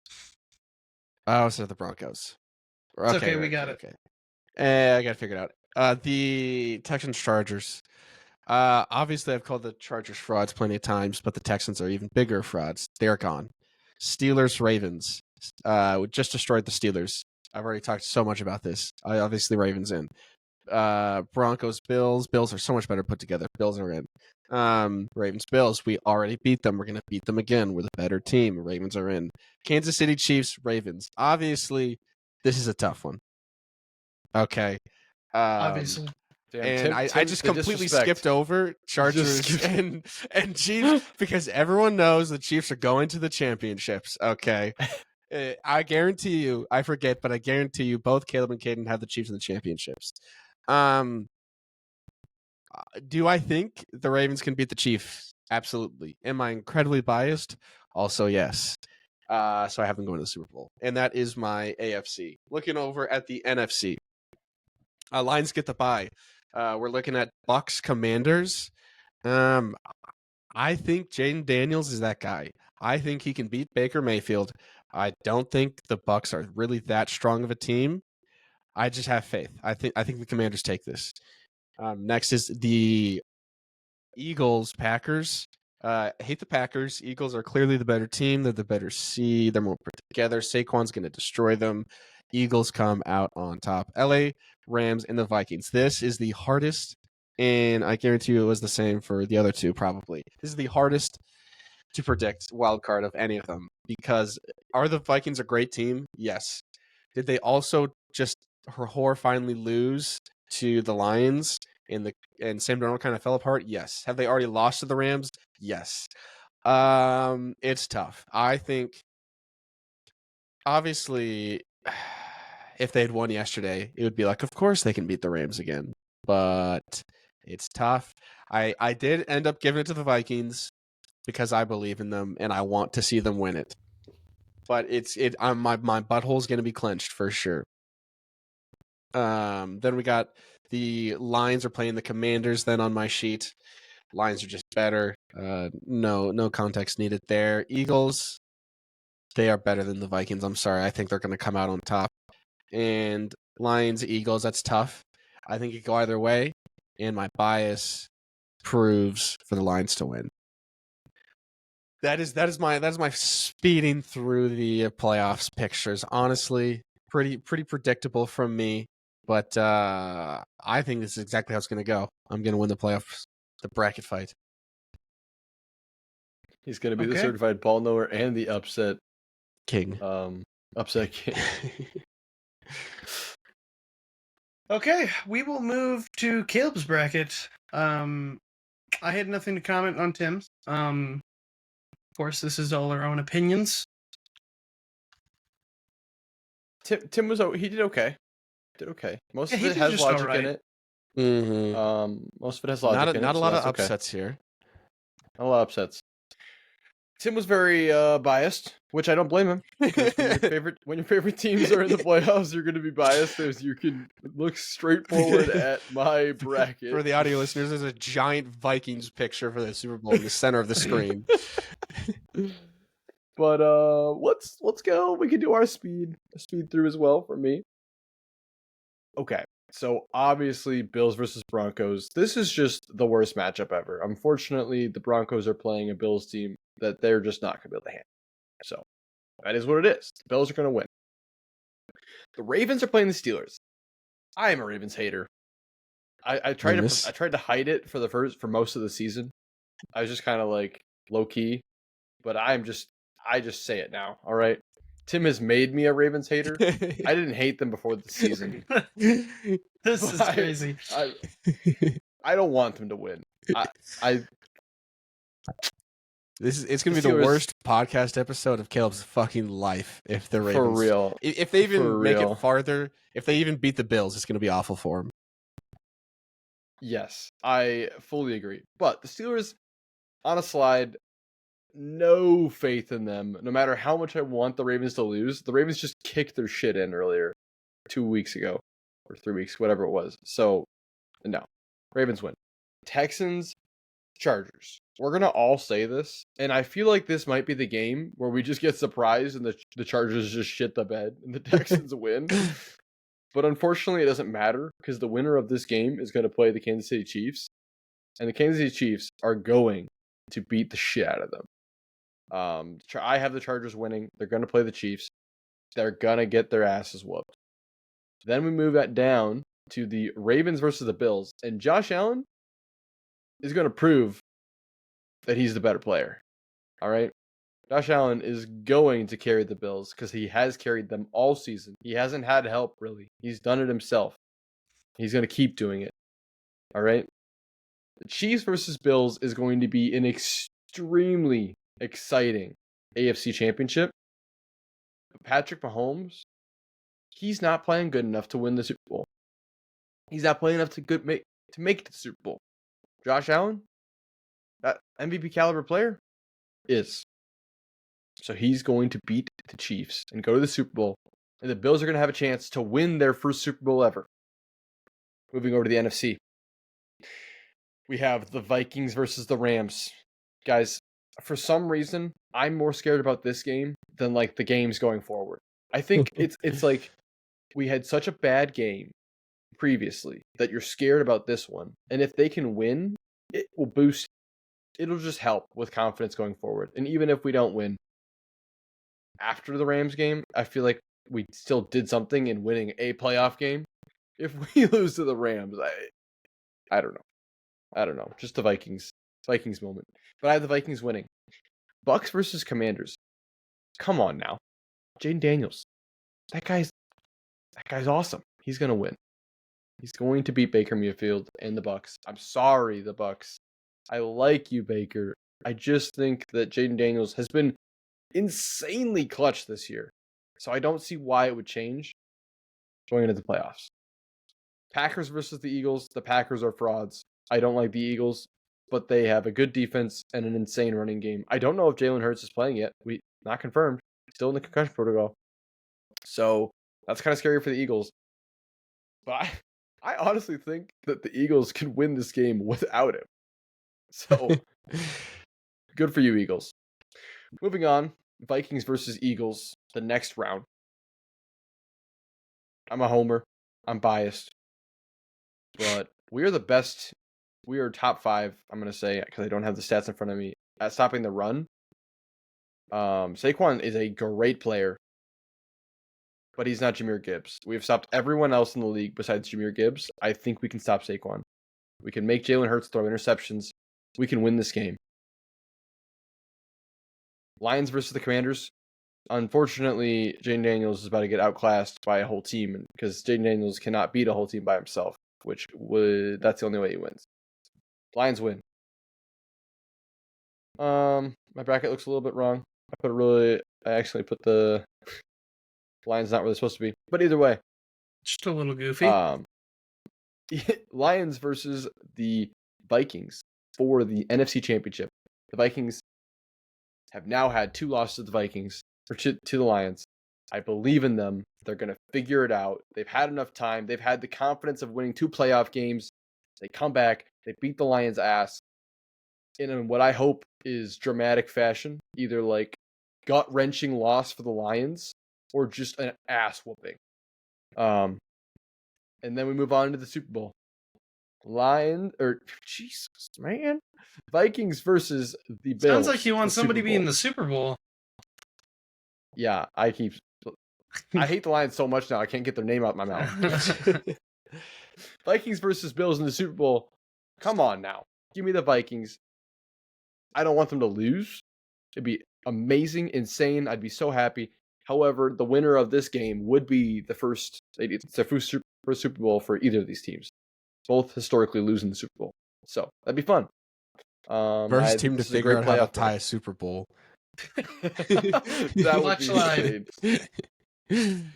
It's okay, we got it. Okay. I got to figure it out. The Texans Chargers. Obviously, I've called the Chargers frauds plenty of times, but the Texans are even bigger frauds. They're gone. Steelers, Ravens. We just destroyed the Steelers. I've already talked so much about this. Obviously, Ravens in. Broncos, Bills. Bills are so much better put together. Bills are in. Ravens, Bills. We already beat them. We're going to beat them again. We're the better team. Ravens are in. Kansas City Chiefs, Ravens. Obviously, this is a tough one. Okay. Obviously. Damn, And I just the completely disrespect. skipped over Chargers and Chiefs because everyone knows the Chiefs are going to the championships. Okay. I guarantee you, I forget, but I guarantee you both Caleb and Caden have the Chiefs in the championships. Do I think the Ravens can beat the Chiefs? Absolutely. Am I incredibly biased? Also, yes. So I have them going to the Super Bowl. And that is my AFC. Looking over at the NFC. Lions get the bye. We're looking at Bucks Commanders. I think Jaden Daniels is that guy. I think he can beat Baker Mayfield. I don't think the Bucks are really that strong of a team. I just have faith. I think the Commanders take this. Next is the Eagles Packers. I hate the Packers. Eagles are clearly the better team. They're the better seed. They're more put together. Saquon's going to destroy them. Eagles come out on top. LA Rams and the Vikings. This is the hardest, and I guarantee you it was the same for the other two probably. This is the hardest to predict wild card of any of them because are the Vikings a great team? Yes. Did they also just finally lose to the Lions and Sam Darnold kind of fell apart? Yes. Have they already lost to the Rams? Yes. It's tough. I think obviously if they had won yesterday, it would be like, of course they can beat the Rams again. But it's tough. I did end up giving it to the Vikings because I believe in them and I want to see them win it. But my butthole's going to be clenched for sure. Then we got the Lions are playing the Commanders then on my sheet. Lions are just better. No context needed there. Eagles, they are better than the Vikings. I'm sorry. I think they're going to come out on top. And Lions, Eagles, that's tough. I think it could go either way. And my bias proves for the Lions to win. That is my speeding through the playoffs pictures. Honestly, pretty predictable from me. But I think this is exactly how it's going to go. I'm going to win the playoffs, the bracket fight. He's going to be the certified ball knower and the upset king. Upset king. Okay, we will move to Caleb's bracket. I had nothing to comment on Tim's. Of course, this is all our own opinions. Tim was he did okay. Most of he it did has just logic alright. in it. Mm-hmm. Most of it has logic in it. Not a lot of okay. upsets here. Not a lot of upsets. Tim was very biased, which I don't blame him. Because when your favorite teams are in the playoffs, you're going to be biased. As you can look straight forward at my bracket. For the audio listeners, there's a giant Vikings picture for the Super Bowl in the center of the screen. But let's go. We can do our speed through as well for me. Okay. So obviously Bills versus Broncos. This is just the worst matchup ever. Unfortunately, the Broncos are playing a Bills team that they're just not going to be able to handle. So that is what it is. The Bills are going to win. The Ravens are playing the Steelers. I am a Ravens hater. I tried to hide it for most of the season. I was just kind of like low key, but I just say it now. All right. Tim has made me a Ravens hater. I didn't hate them before the season. This is crazy. I don't want them to win. It's gonna be the worst podcast episode of Caleb's fucking life if the Ravens for real. If they even make it farther, if they even beat the Bills, it's gonna be awful for them. Yes, I fully agree. But the Steelers on a slide. No faith in them. No matter how much I want the Ravens to lose, the Ravens just kicked their shit in earlier, 2 weeks ago, or 3 weeks, whatever it was. So, no. Ravens win. Texans, Chargers. We're going to all say this, and I feel like this might be the game where we just get surprised and the Chargers just shit the bed and the Texans win. But unfortunately, it doesn't matter because the winner of this game is going to play the Kansas City Chiefs. and the Kansas City Chiefs are going to beat the shit out of them. I have the Chargers winning. They're going to play the Chiefs. They're going to get their asses whooped. Then we move that down to the Ravens versus the Bills, and Josh Allen is going to prove that he's the better player. All right? Josh Allen is going to carry the Bills because he has carried them all season. He hasn't had help, really. He's done it himself. He's going to keep doing it. All right? The Chiefs versus Bills is going to be an extremely exciting AFC championship. Patrick Mahomes, he's not playing good enough to win the Super Bowl. He's not playing enough to make it to the Super Bowl. Josh Allen, that MVP caliber player, is. So he's going to beat the Chiefs and go to the Super Bowl. And the Bills are going to have a chance to win their first Super Bowl ever. Moving over to the NFC. We have the Vikings versus the Rams. Guys, for some reason, I'm more scared about this game than like the games going forward. I think it's like we had such a bad game previously that you're scared about this one. And if they can win, it will boost. It'll just help with confidence going forward. And even if we don't win, after the Rams game, I feel like we still did something in winning a playoff game. If we lose to the Rams, I don't know. I don't know. Just the Vikings moment. But I have the Vikings winning. Bucks versus Commanders. Come on now. Jaden Daniels. That guy's awesome. He's going to win. He's going to beat Baker Mayfield and the Bucks. I'm sorry, the Bucks. I like you, Baker. I just think that Jaden Daniels has been insanely clutch this year. So I don't see why it would change going into the playoffs. Packers versus the Eagles. The Packers are frauds. I don't like the Eagles, but they have a good defense and an insane running game. I don't know if Jalen Hurts is playing yet. Not confirmed. Still in the concussion protocol. So that's kind of scary for the Eagles. But I honestly think that the Eagles can win this game without him. So good for you, Eagles. Moving on, Vikings versus Eagles, the next round. I'm a homer. I'm biased. But we are the best. We are top 5, I'm going to say, because I don't have the stats in front of me, at stopping the run. Saquon is a great player, but he's not Jahmyr Gibbs. We have stopped everyone else in the league besides Jahmyr Gibbs. I think we can stop Saquon. We can make Jalen Hurts throw interceptions. We can win this game. Lions versus the Commanders. Unfortunately, Jaden Daniels is about to get outclassed by a whole team because Jaden Daniels cannot beat a whole team by himself, that's the only way he wins. Lions win. My bracket looks a little bit wrong. I actually put the Lions not really supposed to be, but either way, Just a little goofy. Lions versus the Vikings for the NFC Championship. The Vikings have now had 2 losses to the Vikings, or to the Lions. I believe in them. They're going to figure it out. They've had enough time. They've had the confidence of winning 2 playoff games. They come back. They beat the Lions' ass in what I hope is dramatic fashion, either like gut-wrenching loss for the Lions or just an ass whooping. And then we move on to the Super Bowl. Jesus, man. Vikings versus the Bills. Sounds like you want somebody to be in the Super Bowl. Yeah, I hate the Lions so much now I can't get their name out of my mouth. Vikings versus Bills in the Super Bowl. Come on now. Give me the Vikings. I don't want them to lose. It'd be amazing, insane. I'd be so happy. However, the winner of this game would be the first Super Bowl for either of these teams. Both historically losing the Super Bowl. So that'd be fun. First team to figure out how to tie a Super Bowl. That would be insane.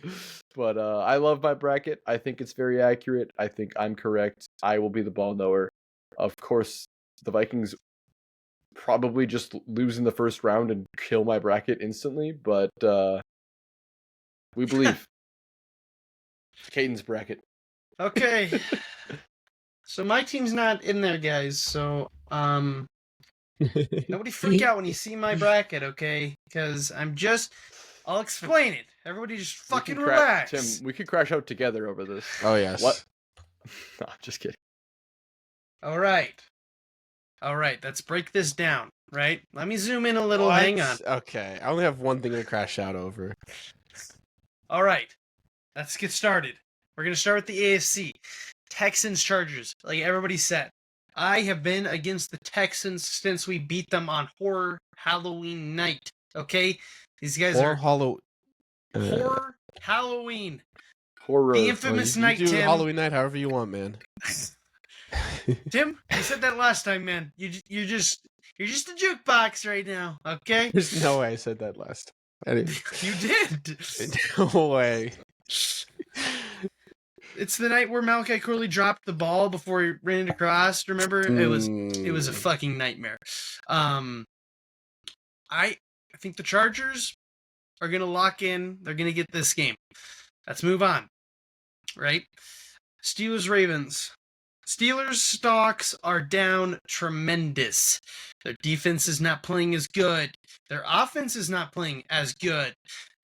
But I love my bracket. I think it's very accurate. I think I'm correct. I will be the ball knower. Of course, the Vikings probably just lose in the first round and kill my bracket instantly, but we believe. Caden's bracket. Okay. So my team's not in there, guys. So nobody freak out when you see my bracket, okay? Because I'll explain it. Everybody just fucking relax. Tim, we could crash out together over this. Oh, yes. What? No, I'm just kidding. All right. All right, let's break this down, right? Let me zoom in a little. What? Hang on. Okay, I only have one thing to crash out over. All right, let's get started. We're going to start with the AFC. Texans, Chargers. Like everybody said, I have been against the Texans since we beat them on Horror Halloween night. Okay? These guys Or are Hollow. Horror Halloween. Horror. The infamous you night, do Tim. Halloween night however you want, man. Tim, you said that last time, man. You're just a jukebox right now, okay? There's no way I said that last time. Anyway. You did. No way. It's the night where Malachi Corley dropped the ball before he ran it across. Remember? It was a fucking nightmare. I think the Chargers are gonna lock in. They're gonna get this game. Let's move on. Right? Steelers, Ravens. Steelers stocks are down tremendous. Their defense is not playing as good. Their offense is not playing as good.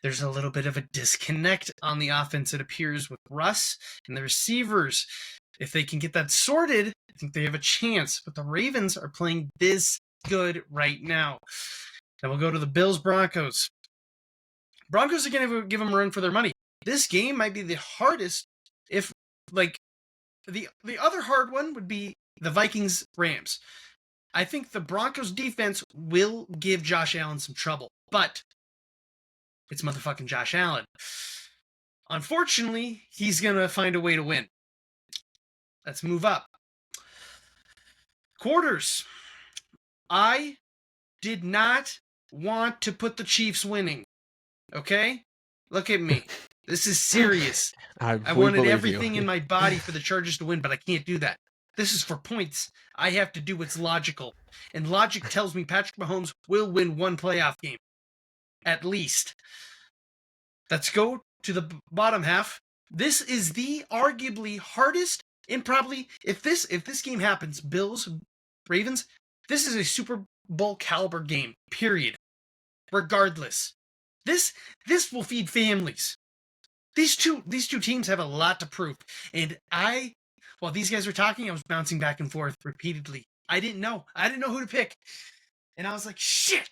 There's a little bit of a disconnect on the offense, it appears, with Russ and the receivers. If they can get that sorted, I think they have a chance. But the Ravens are playing this good right now. Then we'll go to the Bills-Broncos. Broncos are going to give them a run for their money. This game might be the hardest if, like, the other hard one would be the Vikings-Rams. I think the Broncos defense will give Josh Allen some trouble, but it's motherfucking Josh Allen. Unfortunately, he's going to find a way to win. Let's move up. Quarters. I did not want to put the Chiefs winning. Okay? Look at me. This is serious. I wanted everything in my body for the Chargers to win, but I can't do that. This is for points. I have to do what's logical. And logic tells me Patrick Mahomes will win one playoff game. At least. Let's go to the bottom half. This is the arguably hardest, and probably, if this game happens, Bills, Ravens, this is a Super Bowl caliber game, period. Regardless. This will feed families. These two teams have a lot to prove. And while these guys were talking, I was bouncing back and forth repeatedly. I didn't know who to pick. And I was like, shit.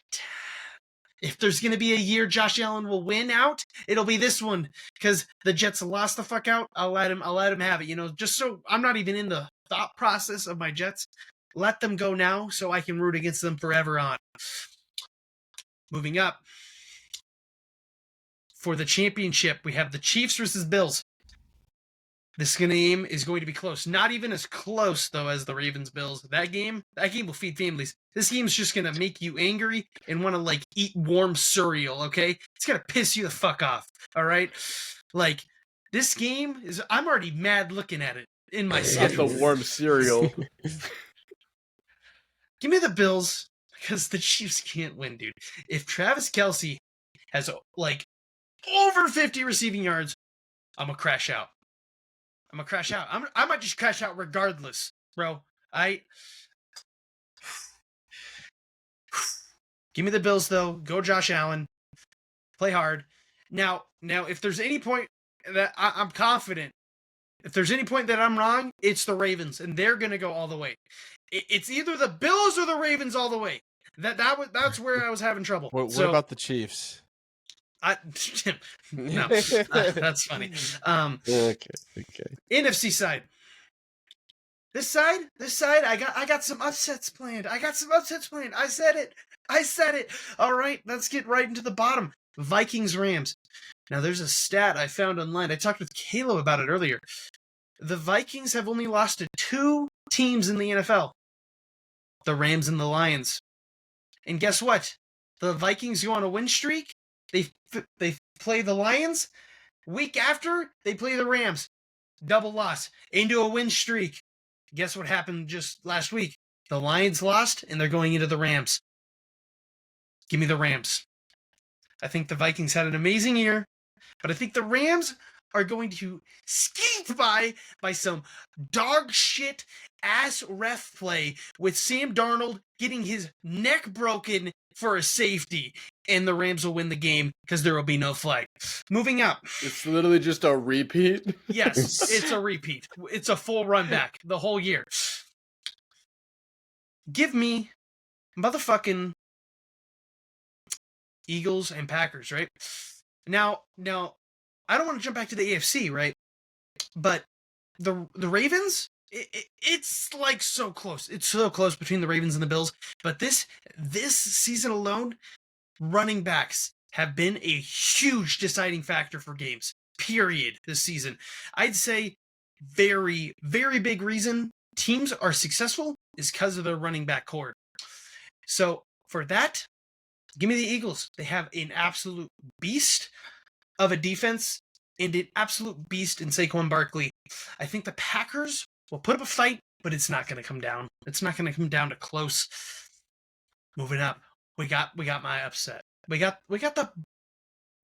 If there's going to be a year Josh Allen will win out, it'll be this one. Because the Jets lost the fuck out. I'll let him have it. You know, just so I'm not even in the thought process of my Jets. Let them go now so I can root against them forever on. Moving up. For the championship, we have the Chiefs versus Bills. This game is going to be close. Not even as close, though, as the Ravens-Bills. That game will feed families. This game's just going to make you angry and want to, like, eat warm cereal, okay? It's going to piss you the fuck off, all right? Like, this game is... I'm already mad looking at it in my schedule. The warm cereal. Give me the Bills, because the Chiefs can't win, dude. If Travis Kelce has, like, over 50 receiving yards, I'm going to crash out. I might just crash out regardless, bro. Give me the Bills, though. Go Josh Allen. Play hard. Now, if there's any point that I'm confident, if there's any point that I'm wrong, it's the Ravens, and they're going to go all the way. It's either the Bills or the Ravens all the way. That's where I was having trouble. What about the Chiefs? No, that's funny. Okay. NFC side. This side, I got some upsets planned. I said it. All right, let's get right into the bottom. Vikings, Rams. Now, there's a stat I found online. I talked with Caleb about it earlier. The Vikings have only lost to 2 teams in the NFL. The Rams and the Lions. And guess what? The Vikings go on a win streak. They play the Lions. Week after, they play the Rams. Double loss. Into a win streak. Guess what happened just last week? The Lions lost, and they're going into the Rams. Give me the Rams. I think the Vikings had an amazing year, but I think the Rams are going to skeet by some dog shit ass ref play with Sam Darnold getting his neck broken for a safety, and the Rams will win the game because there will be no flag. Moving up. It's literally just a repeat? Yes, it's a repeat. It's a full run back the whole year. give me motherfucking Eagles and Packers, right? Now, I don't want to jump back to the AFC, right? But the Ravens, it's like so close. It's so close between the Ravens and the Bills. But this season alone, running backs have been a huge deciding factor for games. Period. This season, I'd say very, very big reason teams are successful is because of their running back core. So for that, give me the Eagles. They have an absolute beast of a defense and an absolute beast in Saquon Barkley. I think the Packers will put up a fight, but it's not going to come down. It's not going to come down to close. Moving up, we got my upset. We got the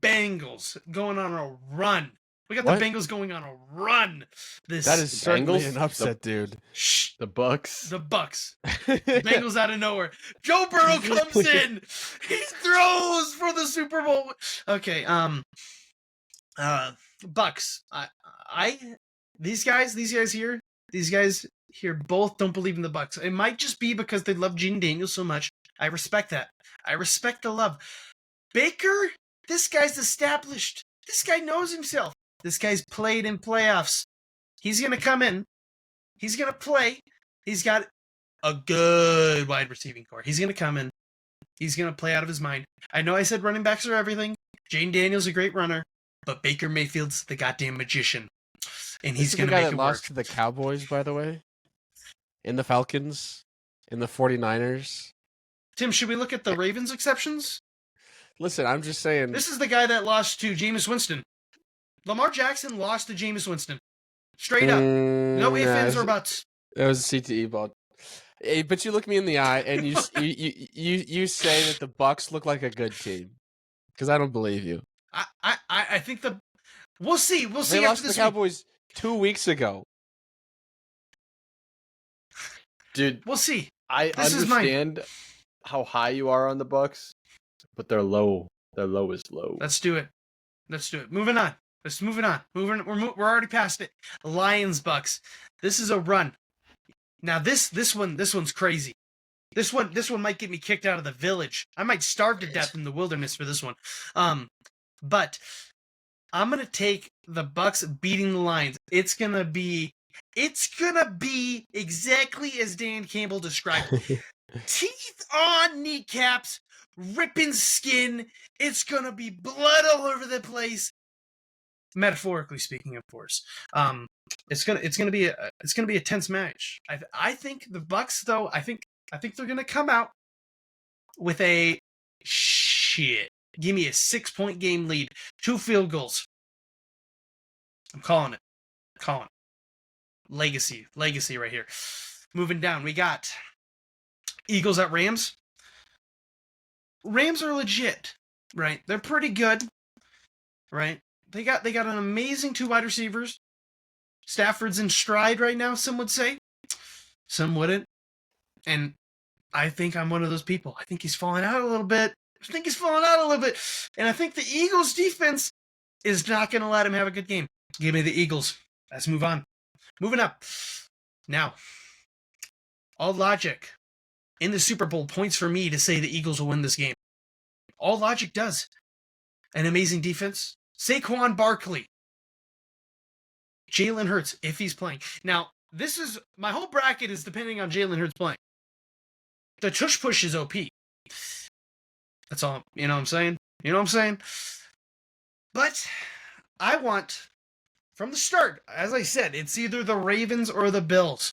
Bengals going on a run. We got the Bengals going on a run. That is certainly an upset, dude. Shh. The Bucks. The Bucks. Bengals out of nowhere. Joe Burrow comes in. He throws for the Super Bowl. Okay. Bucks. These guys here both don't believe in the Bucks. It might just be because they love Gene Daniels so much. I respect that. I respect the love. Baker, this guy's established. This guy knows himself. This guy's played in playoffs. He's going to come in. He's going to play. He's got a good wide receiving core. He's going to come in. He's going to play out of his mind. I know I said running backs are everything. Gene Daniels a great runner, but Baker Mayfield's the goddamn magician. And he's going to make it work. Lost to the Cowboys, by the way, in the Falcons, in the 49ers. Tim, should we look at the Ravens exceptions? Listen, I'm just saying. This is the guy that lost to Jameis Winston. Lamar Jackson lost to Jameis Winston. Straight up. No ifs, ands, or buts. That was a CTE ball. Hey, but you look me in the eye and you say that the Bucks look like a good team. Because I don't believe you. I think we'll see. We'll see. They lost to the Cowboys 2 weeks ago. Dude, we'll see. I understand how high you are on the Bucks, but they're low. Their low is low. Let's do it. Moving on. We're already past it. Lions Bucks. This is a run. Now this one's crazy. This one might get me kicked out of the village. I might starve to death in the wilderness for this one. But I'm gonna take the Bucks beating the Lions. It's gonna be exactly as Dan Campbell described. Teeth on kneecaps, ripping skin. It's gonna be blood all over the place. Metaphorically speaking, of course. It's gonna be a tense match. I think the Bucks, though. I think they're gonna come out with a shit. Give me a 6-point game lead, 2 field goals. I'm calling it. Legacy right here. Moving down, we got Eagles at Rams. Rams are legit, right? They're pretty good, right? They got an amazing 2 wide receivers. Stafford's in stride right now, some would say. Some wouldn't. And I think I'm one of those people. I think he's falling out a little bit. And I think the Eagles' defense is not going to let him have a good game. Give me the Eagles. Let's move on. Moving up. Now, all logic in the Super Bowl points for me to say the Eagles will win this game. All logic does. An amazing defense. Saquon Barkley. Jalen Hurts, if he's playing. Now, this is my whole bracket is depending on Jalen Hurts playing. The tush push is OP. That's all. You know what I'm saying? But I want, from the start, as I said, it's either the Ravens or the Bills.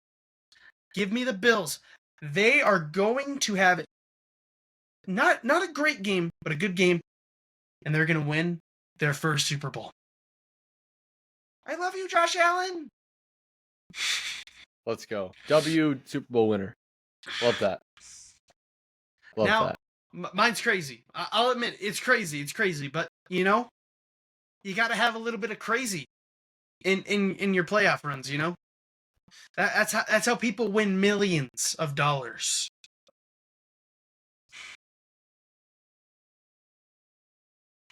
Give me the Bills. They are going to have not a great game, but a good game, and they're going to win their first Super Bowl. I love you, Josh Allen. Let's go. W Super Bowl winner. Love that. Mine's crazy. I'll admit it's crazy. But you got to have a little bit of crazy in your playoff runs. That's how people win millions of dollars.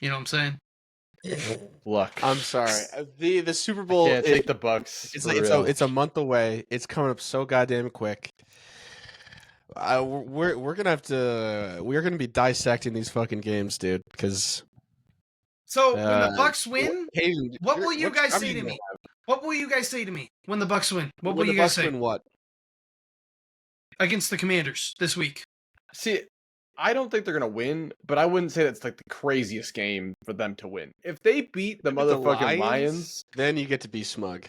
You know what I'm saying? Luck. I'm sorry. The Super Bowl. Yeah, take the Bucks. It's a month away. It's coming up so goddamn quick. we're gonna be dissecting these fucking games, dude. Because So when the Bucks win, Hayden, what will you guys I'm say to gonna me? What will you guys say to me when the Bucks win? What will when the you guys Bucks say win what? against the Commanders this week? See, I don't think they're gonna win, but I wouldn't say that's like the craziest game for them to win. If they beat the motherfucking Lions, then you get to be smug.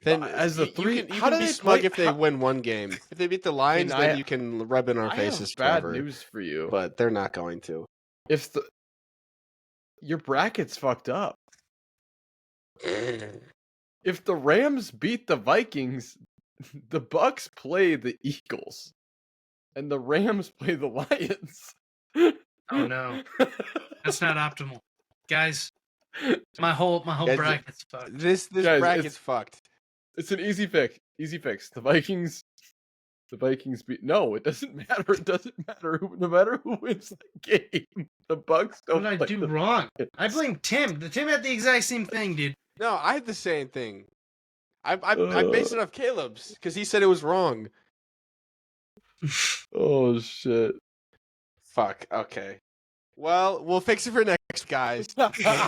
Then as the three, you how can do be they smug play? if they win one game. If they beat the Lions, then you can rub in our I faces have bad forever. news for you. But they're not going to. If your bracket's fucked up. If the Rams beat the Vikings, the Bucks play the Eagles, and the Rams play the Lions. Oh no, that's not optimal, guys. My whole Guys, bracket's fucked. This Guys, bracket's fucked. It's an easy fix. Easy fix. The Vikings beat. No, it doesn't matter. It doesn't matter. No matter who wins the game, the Bucks don't. What did I do wrong? I blame Tim. Tim had the exact same thing, dude. No, I had the same thing. I based it off Caleb's because he said it was wrong. Oh shit. Fuck. Okay. Well, we'll fix it for next, guys.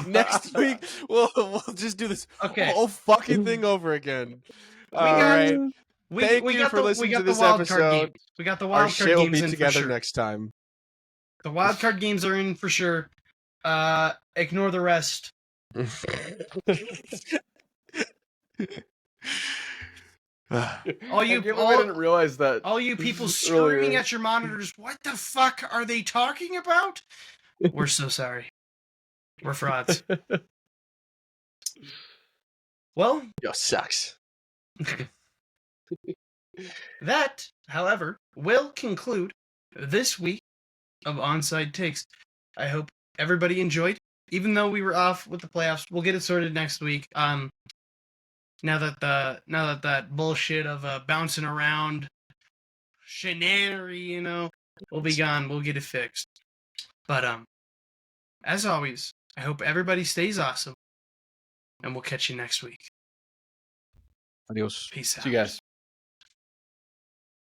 Next week, we'll just do this whole fucking thing over again. Thank you for listening to this episode. We got the wild card games will be in together for sure. next time. The wild card games are in for sure. Ignore the rest. I didn't realize that. All you people screaming at your monitors, what the fuck are they talking about? We're so sorry. We're frauds. Well, yo, sucks. That, however, will conclude this week of Onside Takes. I hope everybody enjoyed, even though we were off with the playoffs. We'll get it sorted next week. Now that that bullshit of bouncing around shenanery, will be gone. We'll get it fixed. But as always, I hope everybody stays awesome, and we'll catch you next week. Adios. Peace out. See you guys.